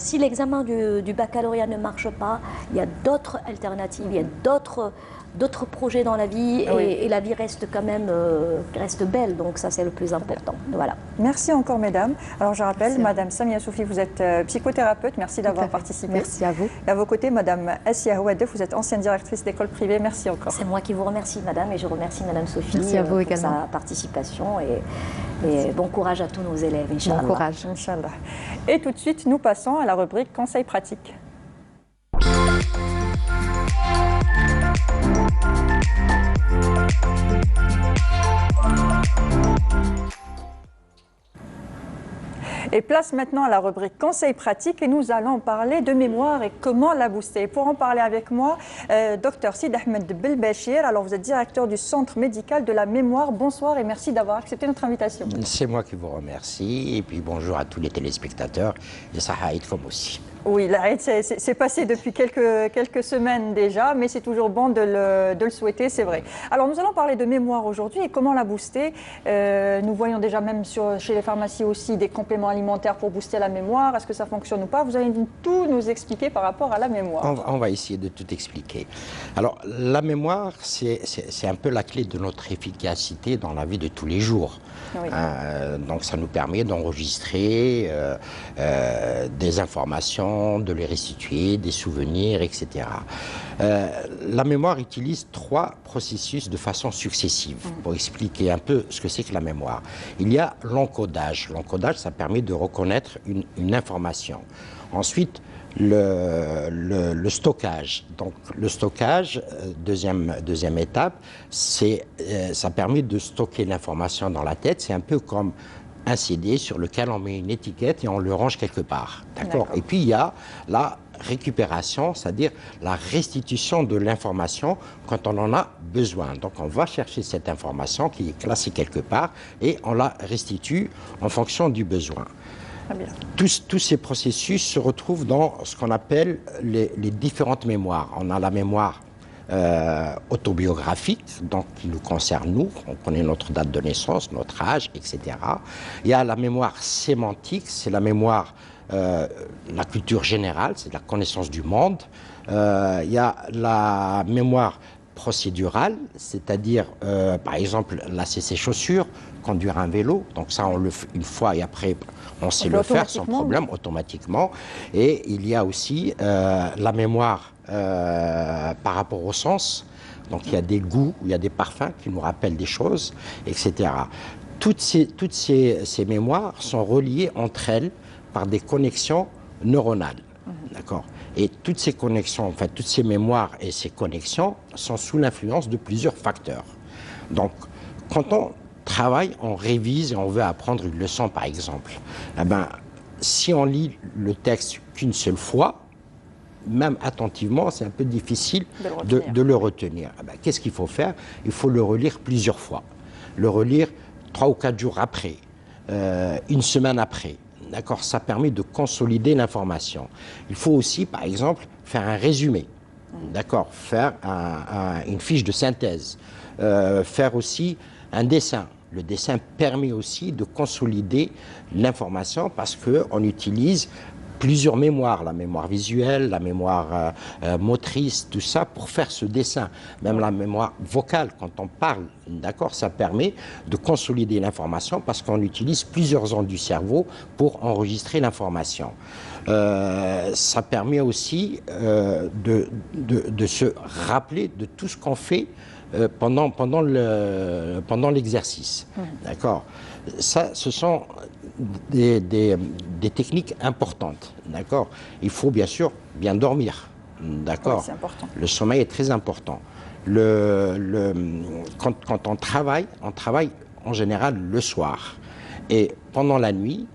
si l'examen du baccalauréat ne marche pas, il y a d'autres alternatives, il y a d'autres projets dans la vie, et la vie reste quand même reste belle, donc ça c'est le plus important. Voilà. Merci encore mesdames. Alors je rappelle, Madame Samia Soufi, vous êtes psychothérapeute, merci d'avoir participé. Merci à vous. Et à vos côtés, Madame Assia Houedef, vous êtes ancienne directrice d'école privée, merci encore. C'est moi qui vous remercie Madame, et je remercie Madame Sophie pour sa participation, et bon courage à tous nos élèves, Inch'Allah. Bon courage. Inch'Allah. Et tout de suite, nous passons à la rubrique Conseils pratiques. Et place maintenant à la rubrique Conseils pratiques, et nous allons parler de mémoire et comment la booster. Pour en parler avec moi, Dr Sid Ahmed Belbachir. Alors vous êtes directeur du Centre médical de la mémoire. Bonsoir et merci d'avoir accepté notre invitation. C'est moi qui vous remercie, et puis bonjour à tous les téléspectateurs, et Sahaïd Fom aussi. Oui, l'Aïd c'est passé depuis quelques semaines déjà, mais c'est toujours bon de le souhaiter, c'est vrai. Alors nous allons parler de mémoire aujourd'hui et comment la booster. Nous voyons déjà même chez les pharmacies aussi des compléments alimentaires pour booster la mémoire. Est-ce que ça fonctionne ou pas? Vous allez tout nous expliquer par rapport à la mémoire. On va essayer de tout expliquer. Alors la mémoire, c'est un peu la clé de notre efficacité dans la vie de tous les jours. Oui. Donc ça nous permet d'enregistrer des informations informations, de les restituer, des souvenirs, etc. La mémoire utilise 3 processus de façon successive pour expliquer un peu ce que c'est que la mémoire. Il y a l'encodage. L'encodage, ça permet de reconnaître une information. Ensuite, le stockage. Donc le stockage, deuxième étape, ça permet de stocker l'information dans la tête. C'est un peu comme un CD sur lequel on met une étiquette et on le range quelque part. D'accord. Et puis il y a la récupération, c'est-à-dire la restitution de l'information quand on en a besoin. Donc on va chercher cette information qui est classée quelque part et on la restitue en fonction du besoin. Tous ces processus se retrouvent dans ce qu'on appelle les différentes mémoires. On a la mémoire autobiographique, donc qui nous concerne nous, on connaît notre date de naissance, notre âge, etc. Il y a la mémoire sémantique, c'est la mémoire, la culture générale, c'est la connaissance du monde. Il y a la mémoire procédurale, c'est-à-dire, par exemple, lasser ses chaussures, conduire un vélo, donc ça on le fait une fois et après on sait le faire sans problème, automatiquement. Et il y a aussi la mémoire par rapport au sens, donc il y a des goûts, il y a des parfums qui nous rappellent des choses, etc. Toutes ces mémoires sont reliées entre elles par des connexions neuronales, d'accord. Et toutes ces connexions, enfin toutes ces mémoires et ces connexions sont sous l'influence de plusieurs facteurs. Donc, quand on travaille, on révise et on veut apprendre une leçon, par exemple, eh ben, si on lit le texte qu'une seule fois, même attentivement, c'est un peu difficile de le retenir. Eh ben, qu'est-ce qu'il faut faire? Il faut le relire plusieurs fois. Le relire 3 ou 4 jours après, une semaine après. D'accord, ça permet de consolider l'information. Il faut aussi, par exemple, faire un résumé. D'accord, faire une fiche de synthèse. Faire aussi un dessin. Le dessin permet aussi de consolider l'information parce qu'on utilise plusieurs mémoires, la mémoire visuelle, la mémoire motrice, tout ça, pour faire ce dessin. Même la mémoire vocale, quand on parle, d'accord, ça permet de consolider l'information parce qu'on utilise plusieurs zones du cerveau pour enregistrer l'information. Ça permet aussi de se rappeler de tout ce qu'on fait pendant l'exercice. D'accord. Ça, ce sont des techniques importantes. D'accord. Il faut bien sûr bien dormir. D'accord. Oui, c'est important. Le sommeil est très important. Quand on travaille en général le soir. Et pendant la nuit,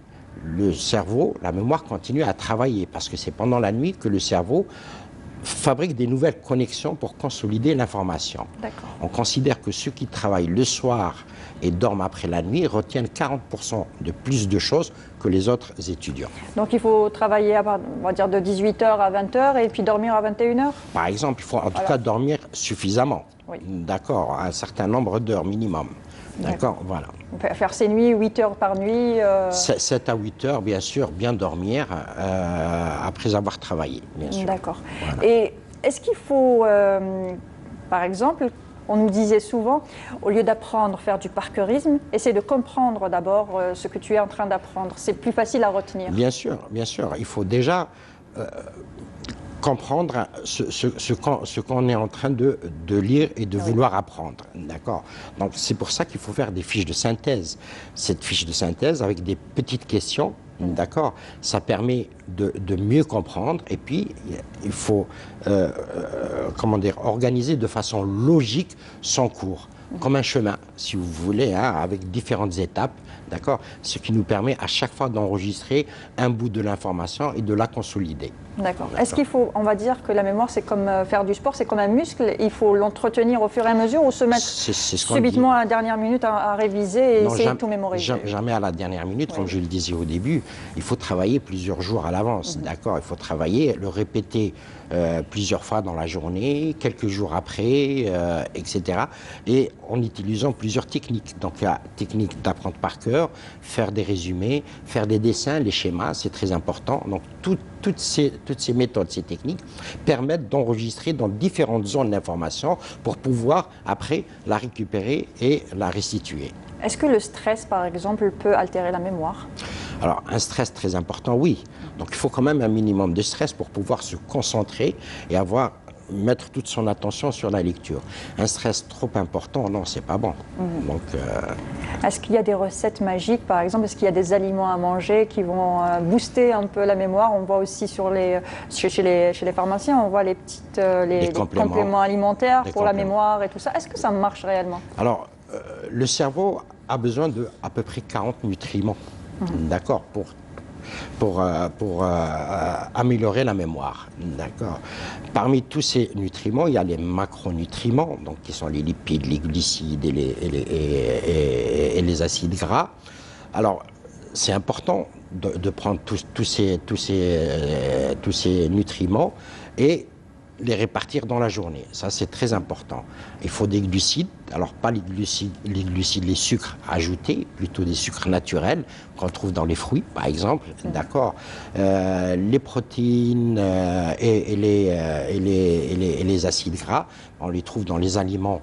le cerveau, la mémoire continue à travailler parce que c'est pendant la nuit que le cerveau fabrique des nouvelles connexions pour consolider l'information. On considère que ceux qui travaillent le soir et dorment après la nuit retiennent 40% de plus de choses que les autres étudiants. Donc il faut travailler on va dire de 18h à 20h et puis dormir à 21h? Par exemple, il faut en tout cas dormir suffisamment. Oui. D'accord, un certain nombre d'heures minimum. D'accord, voilà. On peut faire ses nuits 8 heures par nuit 7 à 8 heures, bien sûr, bien dormir après avoir travaillé, bien sûr. D'accord. Voilà. Et est-ce qu'il faut, par exemple, on nous disait souvent, au lieu d'apprendre, faire du parcourisme, essaie de comprendre d'abord ce que tu es en train d'apprendre. C'est plus facile à retenir. Bien sûr, bien sûr. Il faut déjà comprendre ce qu'on est en train de lire et de vouloir apprendre. D'accord. Donc c'est pour ça qu'il faut faire des fiches de synthèse. Cette fiche de synthèse avec des petites questions, d'accord, ça permet de mieux comprendre et puis il faut organiser de façon logique son cours. Comme un chemin, si vous voulez, hein, avec différentes étapes, d'accord, ce qui nous permet à chaque fois d'enregistrer un bout de l'information et de la consolider. D'accord. Est-ce qu'il faut, on va dire que la mémoire, c'est comme faire du sport, c'est comme un muscle, il faut l'entretenir au fur et à mesure ou se mettre subitement à la dernière minute à réviser et essayer de tout mémoriser? Jamais à la dernière minute, comme je le disais au début, il faut travailler plusieurs jours à l'avance, d'accord, il faut travailler, le répéter plusieurs fois dans la journée, quelques jours après, etc. Et en utilisant plusieurs techniques. Donc la technique d'apprendre par cœur, faire des résumés, faire des dessins, les schémas, c'est très important. Donc toutes ces méthodes, ces techniques permettent d'enregistrer dans différentes zones d'information pour pouvoir après la récupérer et la restituer. Est-ce que le stress, par exemple, peut altérer la mémoire? Alors, un stress très important, oui. Donc, il faut quand même un minimum de stress pour pouvoir se concentrer et mettre toute son attention sur la lecture. Un stress trop important, non, c'est pas bon. Donc, est-ce qu'il y a des recettes magiques, par exemple? Est-ce qu'il y a des aliments à manger qui vont booster un peu la mémoire? On voit aussi chez les pharmaciens, on voit les compléments alimentaires pour la mémoire et tout ça. Est-ce que ça marche réellement? Alors, le cerveau a besoin de à peu près 40 nutriments, d'accord, pour améliorer la mémoire. D'accord. Parmi tous ces nutriments, il y a les macronutriments, donc qui sont les lipides, les glucides et les acides gras. Alors, c'est important de prendre tous ces nutriments et les répartir dans la journée. Ça, c'est très important. Il faut des glucides, alors pas les glucides, les sucres ajoutés, plutôt des sucres naturels qu'on trouve dans les fruits, par exemple, d'accord. Les protéines et les acides gras, on les trouve dans les aliments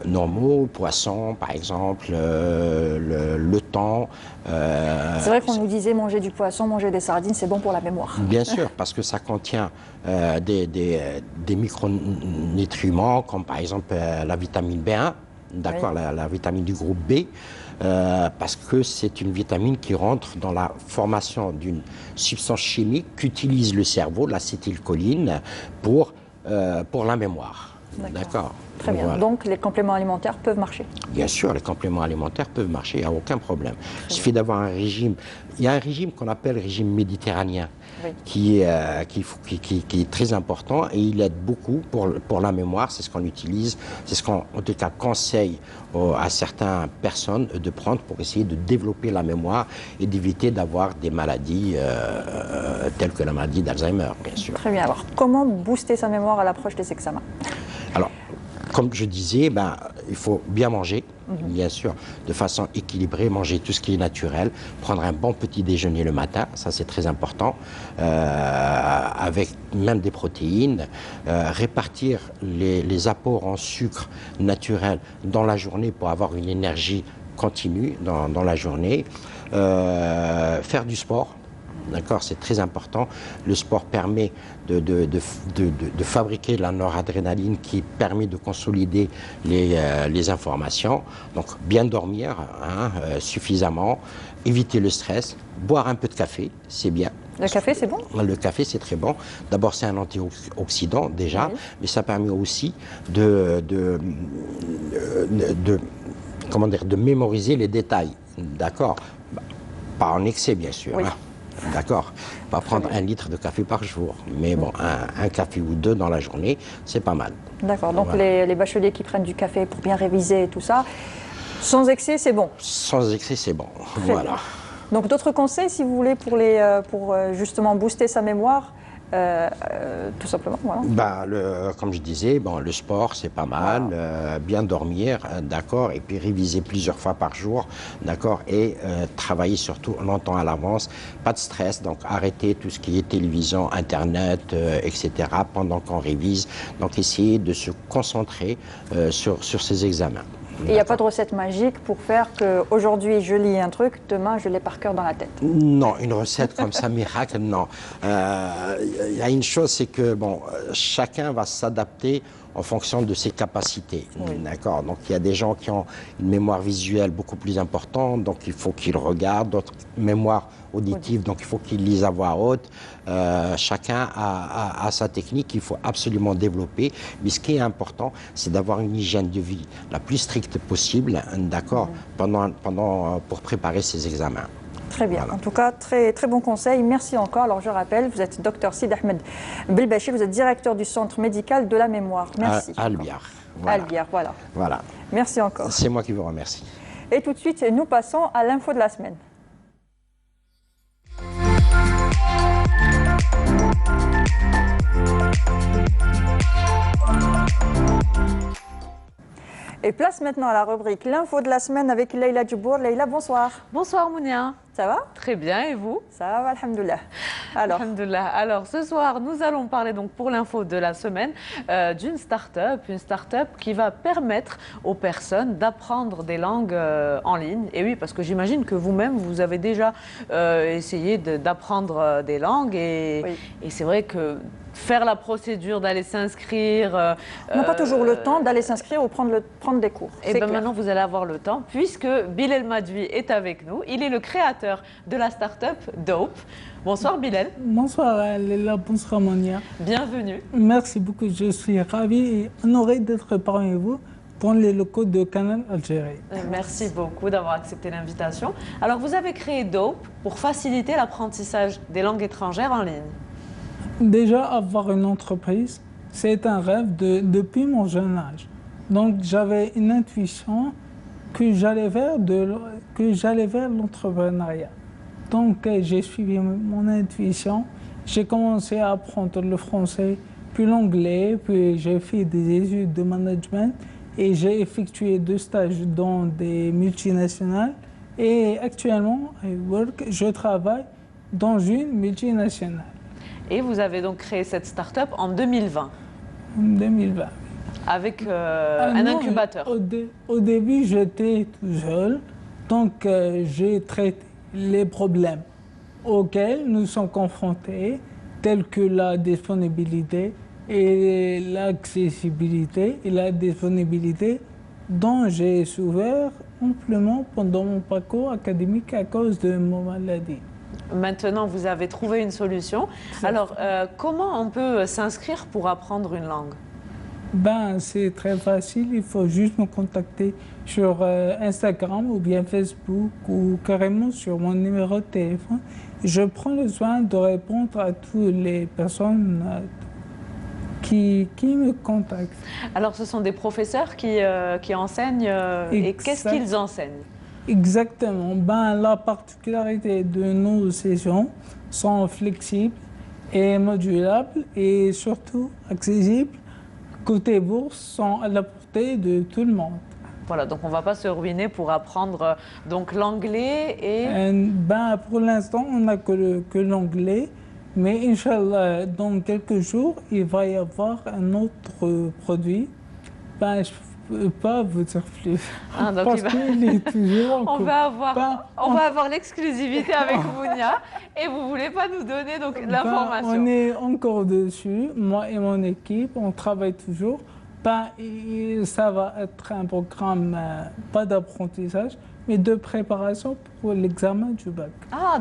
normaux, poissons par exemple, le thon. C'est vrai qu'on nous disait manger du poisson, manger des sardines, c'est bon pour la mémoire. Bien sûr, parce que ça contient des micronutriments comme par exemple la vitamine B1, d'accord, oui. la vitamine du groupe B, parce que c'est une vitamine qui rentre dans la formation d'une substance chimique qu'utilise le cerveau, l'acétylcholine, pour la mémoire. D'accord. Très bien. Voilà. Donc les compléments alimentaires peuvent marcher? Bien sûr, les compléments alimentaires peuvent marcher, il n'y a aucun problème. Il suffit d'avoir un régime. Il y a un régime qu'on appelle le régime méditerranéen, oui. qui est très important et il aide beaucoup pour la mémoire. C'est ce qu'on utilise, c'est ce qu'on en tout cas conseille à certaines personnes de prendre pour essayer de développer la mémoire et d'éviter d'avoir des maladies telles que la maladie d'Alzheimer, bien sûr. Très bien. Alors, comment booster sa mémoire à l'approche des examens? Alors, comme je disais, il faut bien manger, bien sûr, de façon équilibrée, manger tout ce qui est naturel, prendre un bon petit déjeuner le matin, ça c'est très important, avec même des protéines, répartir les apports en sucre naturel dans la journée pour avoir une énergie continue dans la journée, faire du sport. D'accord, c'est très important. Le sport permet de fabriquer la noradrénaline qui permet de consolider les informations. Donc, bien dormir suffisamment, éviter le stress, boire un peu de café, c'est bien. Le café, c'est bon? Le café, c'est très bon. D'abord, c'est un antioxydant déjà, oui. Mais ça permet aussi de mémoriser les détails. D'accord, pas en excès, bien sûr. Oui. D'accord, pas prendre 1 litre de café par jour, mais bon, un café ou 2 dans la journée, c'est pas mal. D'accord, donc voilà. les bacheliers qui prennent du café pour bien réviser et tout ça, sans excès, c'est bon? Sans excès, c'est bon, voilà. Bien. Donc d'autres conseils, si vous voulez, pour justement booster sa mémoire? Tout simplement, voilà. Comme je disais, le sport c'est pas mal, bien dormir, d'accord, et puis réviser plusieurs fois par jour, d'accord, et travailler surtout longtemps à l'avance, pas de stress, donc arrêter tout ce qui est télévision, internet, etc. pendant qu'on révise, donc essayer de se concentrer sur ces examens. Il n'y a pas de recette magique pour faire qu'aujourd'hui je lis un truc, demain je l'ai par cœur dans la tête? Non, une recette comme ça, miracle, non. Il y a une chose, c'est que chacun va s'adapter en fonction de ses capacités. Oui. D'accord. Donc il y a des gens qui ont une mémoire visuelle beaucoup plus importante, donc il faut qu'ils regardent, d'autres mémoire auditive, donc il faut qu'ils lisent à voix haute. Chacun a sa technique qu'il faut absolument développer. Mais ce qui est important, c'est d'avoir une hygiène de vie la plus stricte possible, d'accord, pour préparer ces examens. Très bien. Voilà. En tout cas, très, très bon conseil. Merci encore. Alors, je rappelle, vous êtes Dr Sid Ahmed Belbachi, vous êtes directeur du Centre médical de la mémoire. Merci. À Albiar. Voilà. Albiar, voilà. Voilà. Merci encore. C'est moi qui vous remercie. Et tout de suite, nous passons à l'info de la semaine. Et place maintenant à la rubrique l'info de la semaine avec Leïla Djibour. Leïla, bonsoir. Bonsoir Mounia. Ça va? Très bien, et vous? Ça va, alhamdoulilah. Alors, ce soir, nous allons parler donc pour l'info de la semaine d'une start-up, une start-up qui va permettre aux personnes d'apprendre des langues en ligne. Et oui, parce que j'imagine que vous-même, vous avez déjà essayé d'apprendre des langues et c'est vrai que faire la procédure d'aller s'inscrire. On n'a pas toujours le temps d'aller s'inscrire ou prendre des cours. Et bien maintenant, vous allez avoir le temps puisque Bilal Madoui est avec nous. Il est le créateur de la start-up Dope. Bonsoir Bilal. Bonsoir Léla, bonsoir Monia. Bienvenue. Merci beaucoup, je suis ravi et honoré d'être parmi vous dans les locaux de Canal Algérie. Merci beaucoup d'avoir accepté l'invitation. Alors vous avez créé Dope pour faciliter l'apprentissage des langues étrangères en ligne. Déjà, avoir une entreprise, c'est un rêve depuis mon jeune âge. Donc, j'avais une intuition que j'allais vers l'entrepreneuriat. Donc, j'ai suivi mon intuition. J'ai commencé à apprendre le français, puis l'anglais, puis j'ai fait des études de management et j'ai effectué 2 stages dans des multinationales. Et actuellement, je travaille dans une multinationale. Et vous avez donc créé cette start-up en 2020. En 2020. Avec un incubateur. Au début, j'étais tout seul, donc j'ai traité les problèmes auxquels nous sommes confrontés, tels que la disponibilité et l'accessibilité et la disponibilité, dont j'ai souffert amplement pendant mon parcours académique à cause de mon maladie. Maintenant, vous avez trouvé une solution. Alors, comment on peut s'inscrire pour apprendre une langue? C'est très facile. Il faut juste me contacter sur Instagram ou bien Facebook ou carrément sur mon numéro de téléphone. Je prends le soin de répondre à toutes les personnes qui me contactent. Alors, ce sont des professeurs qui enseignent et qu'est-ce qu'ils enseignent? Exactement. La particularité de nos sessions sont flexibles et modulables et surtout accessibles. Côté bourse, sont à la portée de tout le monde. Voilà, donc on ne va pas se ruiner pour apprendre donc l'anglais et... Pour l'instant, on n'a que l'anglais, mais Inch'Allah, dans quelques jours, il va y avoir un autre produit. Je ne peux pas vous dire plus. Donc qu'il est toujours en on va avoir l'exclusivité avec Mounia et vous ne voulez pas nous donner donc l'information. On est encore dessus, moi et mon équipe, on travaille toujours. Ça va être un programme, pas d'apprentissage, mais de préparation pour l'examen du bac.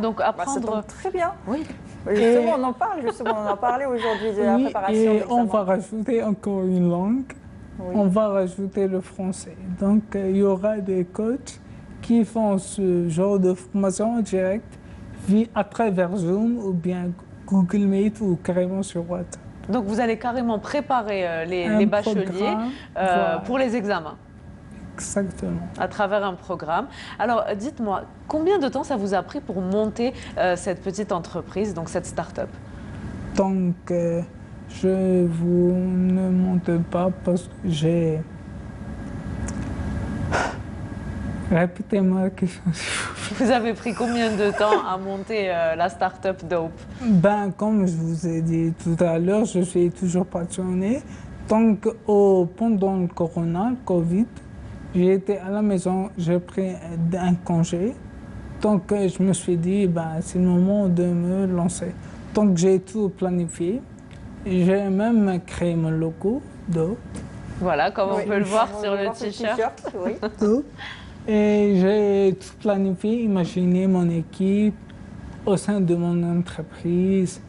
Donc apprendre... très bien. Oui. Justement, on en parle, on en parlait aujourd'hui de la préparation. Et on va rajouter encore une langue. Oui. On va rajouter le français. Donc, il y aura des coachs qui font ce genre de formation en direct à travers Zoom ou bien Google Meet ou carrément sur WhatsApp. Donc, vous allez carrément préparer les bacheliers pour les examens. Exactement. À travers un programme. Alors, dites-moi, combien de temps ça vous a pris pour monter cette petite entreprise, donc cette start-up? Donc, je vous ne monte pas parce que j'ai... Répétez-moi la question. Vous avez pris combien de temps à monter la start-up Dope? Comme je vous ai dit tout à l'heure, je suis toujours passionné. Donc, pendant le corona, le Covid, j'ai été à la maison, j'ai pris un congé. Donc, je me suis dit, c'est le moment de me lancer. Donc, j'ai tout planifié. J'ai même créé mon logo, Dope. Voilà, comme on peut le voir sur le t-shirt. Oui. Et j'ai tout planifié, imaginé mon équipe au sein de mon entreprise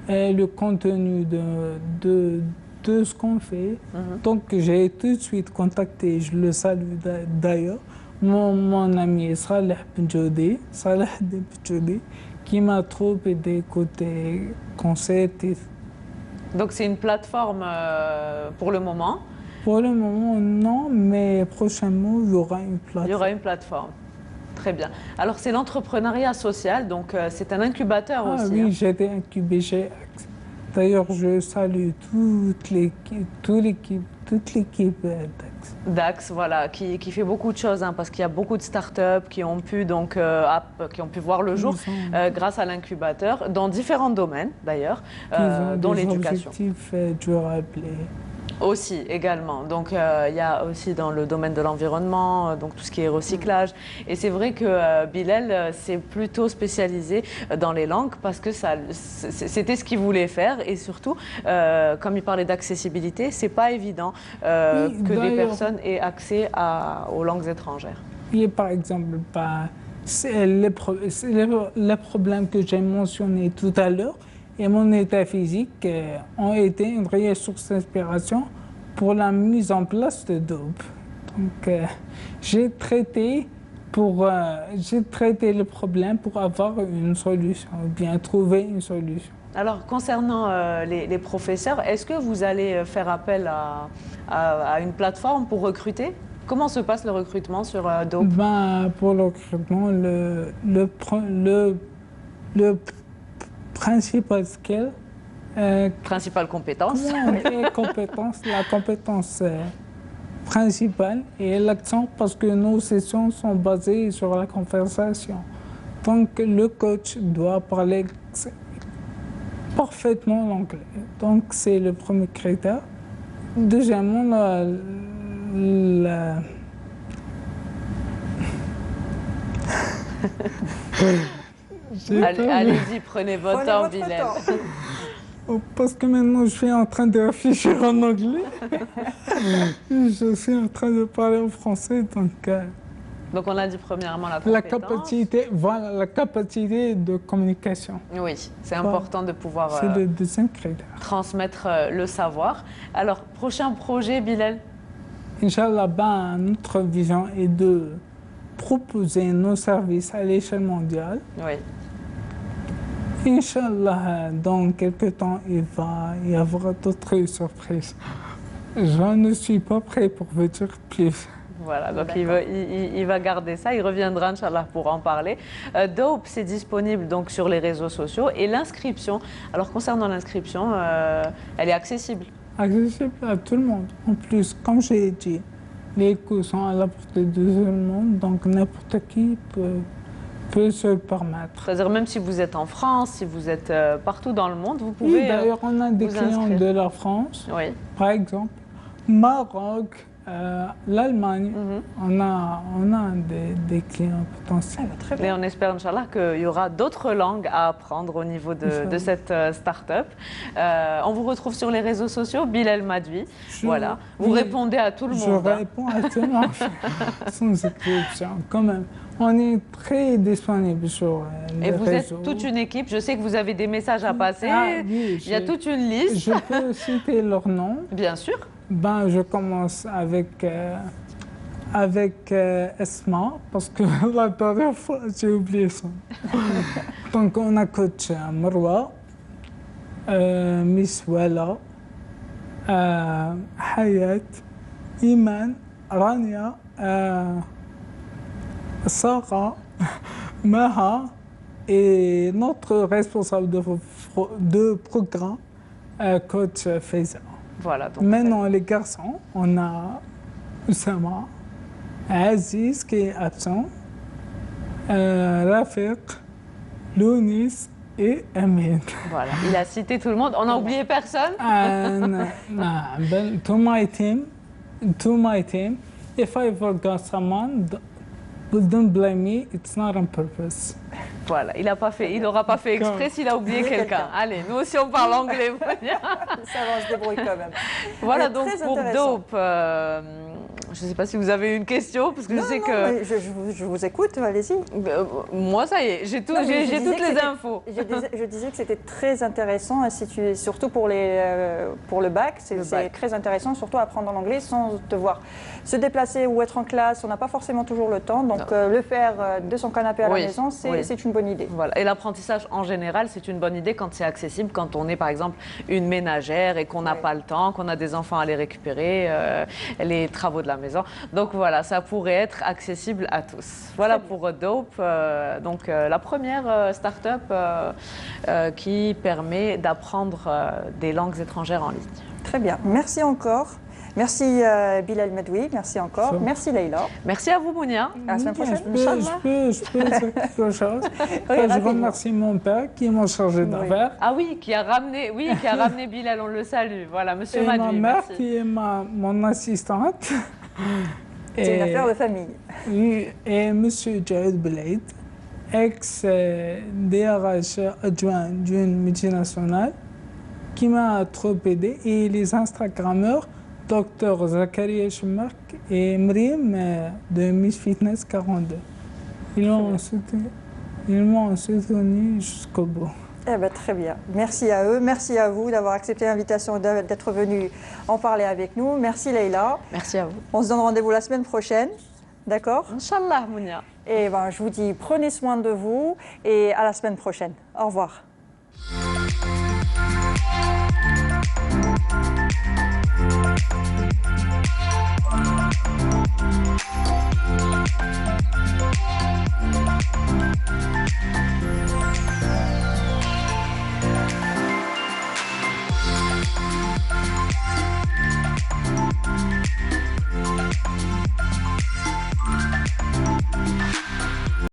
et le contenu de ce qu'on fait. Donc, j'ai tout de suite contacté, je le salue d'ailleurs, mon ami Saleh Benjoudi, qui m'a trop aidé côté concept. Donc c'est une plateforme pour le moment? Pour le moment, non, mais prochainement, il y aura une plateforme. Il y aura une plateforme. Très bien. Alors c'est l'entrepreneuriat social, donc c'est un incubateur aussi. Oui, j'ai été incubé chez Axe. D'ailleurs, je salue toute l'équipe Dax, voilà, qui fait beaucoup de choses, hein, parce qu'il y a beaucoup de startups qui ont pu voir le jour grâce à l'incubateur, dans différents domaines d'ailleurs, dont l'éducation. Objectifs durables. Aussi, également. Donc, il y a aussi dans le domaine de l'environnement, donc tout ce qui est recyclage. Et c'est vrai que Bilal s'est plutôt spécialisé dans les langues parce que c'était ce qu'il voulait faire. Et surtout, comme il parlait d'accessibilité, c'est pas évident que des personnes aient accès aux langues étrangères. Et par exemple, les problèmes que j'ai mentionnés tout à l'heure et mon état physique ont été une réelle source d'inspiration pour la mise en place de Dope. Donc, j'ai traité le problème pour avoir une solution, ou bien trouver une solution. Alors, concernant les professeurs, est-ce que vous allez faire appel à une plateforme pour recruter? Comment se passe le recrutement sur Dope? Pour le recrutement, le principal skill. Principale compétence. La compétence principale et l'accent parce que nos sessions sont basées sur la conversation. Donc le coach doit parler parfaitement l'anglais. Donc c'est le premier critère. Deuxièmement, Allez-y, prenez votre temps, Bilal. Parce que maintenant, je suis en train de réfléchir en anglais. Je suis en train de parler en français, donc on a dit premièrement la capacité de communication. Oui, c'est important de pouvoir c'est le deuxième critère. Transmettre le savoir. Alors, prochain projet, Bilal? Inch'Allah, notre vision est de proposer nos services à l'échelle mondiale. Oui. Inch'Allah, dans quelques temps, il va y avoir d'autres surprises. Je ne suis pas prêt pour vous dire plus. Voilà, donc il va garder ça, il reviendra, Inch'Allah, pour en parler. Dope, c'est disponible donc sur les réseaux sociaux. Et l'inscription, alors concernant l'inscription, elle est accessible? Accessible à tout le monde. En plus, comme j'ai dit, les coûts sont à la portée de tout le monde, donc n'importe qui peut se permettre. C'est-à-dire même si vous êtes en France, si vous êtes partout dans le monde, vous pouvez. Oui, d'ailleurs, on a des clients de la France, par exemple, Maroc, l'Allemagne, on a des clients potentiels. Et on espère, Inch'Allah, qu'il y aura d'autres langues à apprendre au niveau de cette start-up. On vous retrouve sur les réseaux sociaux, Bilal Madoui. Voilà. Vous répondez à tout le monde. Je réponds à tout le monde, sans exception, quand même. On est très disponible sur les réseaux. Et vous êtes toute une équipe. Je sais que vous avez des messages à passer. Oui, il y a toute une liste. Je peux citer leurs noms. Bien sûr. Je commence avec Esma, parce que la dernière fois, j'ai oublié ça. Donc, on a coach Marwa, Miss Wala, Hayat, Iman, Rania, Sarah, Maha et notre responsable de programme, coach Faiza. Voilà, donc maintenant, les garçons, on a Oussama, Aziz qui est absent, Rafiq, Lounis et Amin. Voilà, il a cité tout le monde. On n'a oublié personne? To my team, if I forgot someone, don't blame me, it's not on purpose. Voilà, il n'aura pas fait exprès s'il a oublié quelqu'un. Allez, nous aussi on parle anglais. Ça va, se débrouille quand même. Voilà donc pour Dope. Je ne sais pas si vous avez une question, parce que je sais que... Je vous écoute, allez-y. Moi, ça y est, j'ai toutes les infos. Je disais que c'était très intéressant, surtout pour le bac. C'est très intéressant, surtout apprendre l'anglais sans devoir se déplacer ou être en classe. On n'a pas forcément toujours le temps. Donc, le faire de son canapé à la maison, c'est une bonne idée. Voilà. Et l'apprentissage, en général, c'est une bonne idée quand c'est accessible, quand on est, par exemple, une ménagère et qu'on n'a pas le temps, qu'on a des enfants à les récupérer, les travaux de la maison. Donc voilà, ça pourrait être accessible à tous. Voilà pour Dope, donc la première start-up qui permet d'apprendre des langues étrangères en ligne. Très bien, merci encore. Merci Bilal Medoui, merci encore. Merci Leïla. Merci à vous Mounia. À la semaine prochaine. Je peux dire quelque chose. Je remercie mon père qui m'a chargé d'affaires. Ah oui, qui a ramené Bilal, on le salue. Voilà, monsieur Madoui. Et ma mère qui est mon assistante. C'est une affaire de famille. Oui, et monsieur Jared Blade, ex-DRH adjoint d'une multinationale, qui m'a trop aidé, et les Instagrammeurs, Dr Zakaria Chemark et Mrim de Miss Fitness 42. Ils m'ont soutenu jusqu'au bout. Eh ben, très bien. Merci à eux. Merci à vous d'avoir accepté l'invitation d'être venu en parler avec nous. Merci Leïla. Merci à vous. On se donne rendez-vous la semaine prochaine. D'accord? Inch'Allah, Mounia. Et ben, je vous dis, prenez soin de vous et à la semaine prochaine. Au revoir.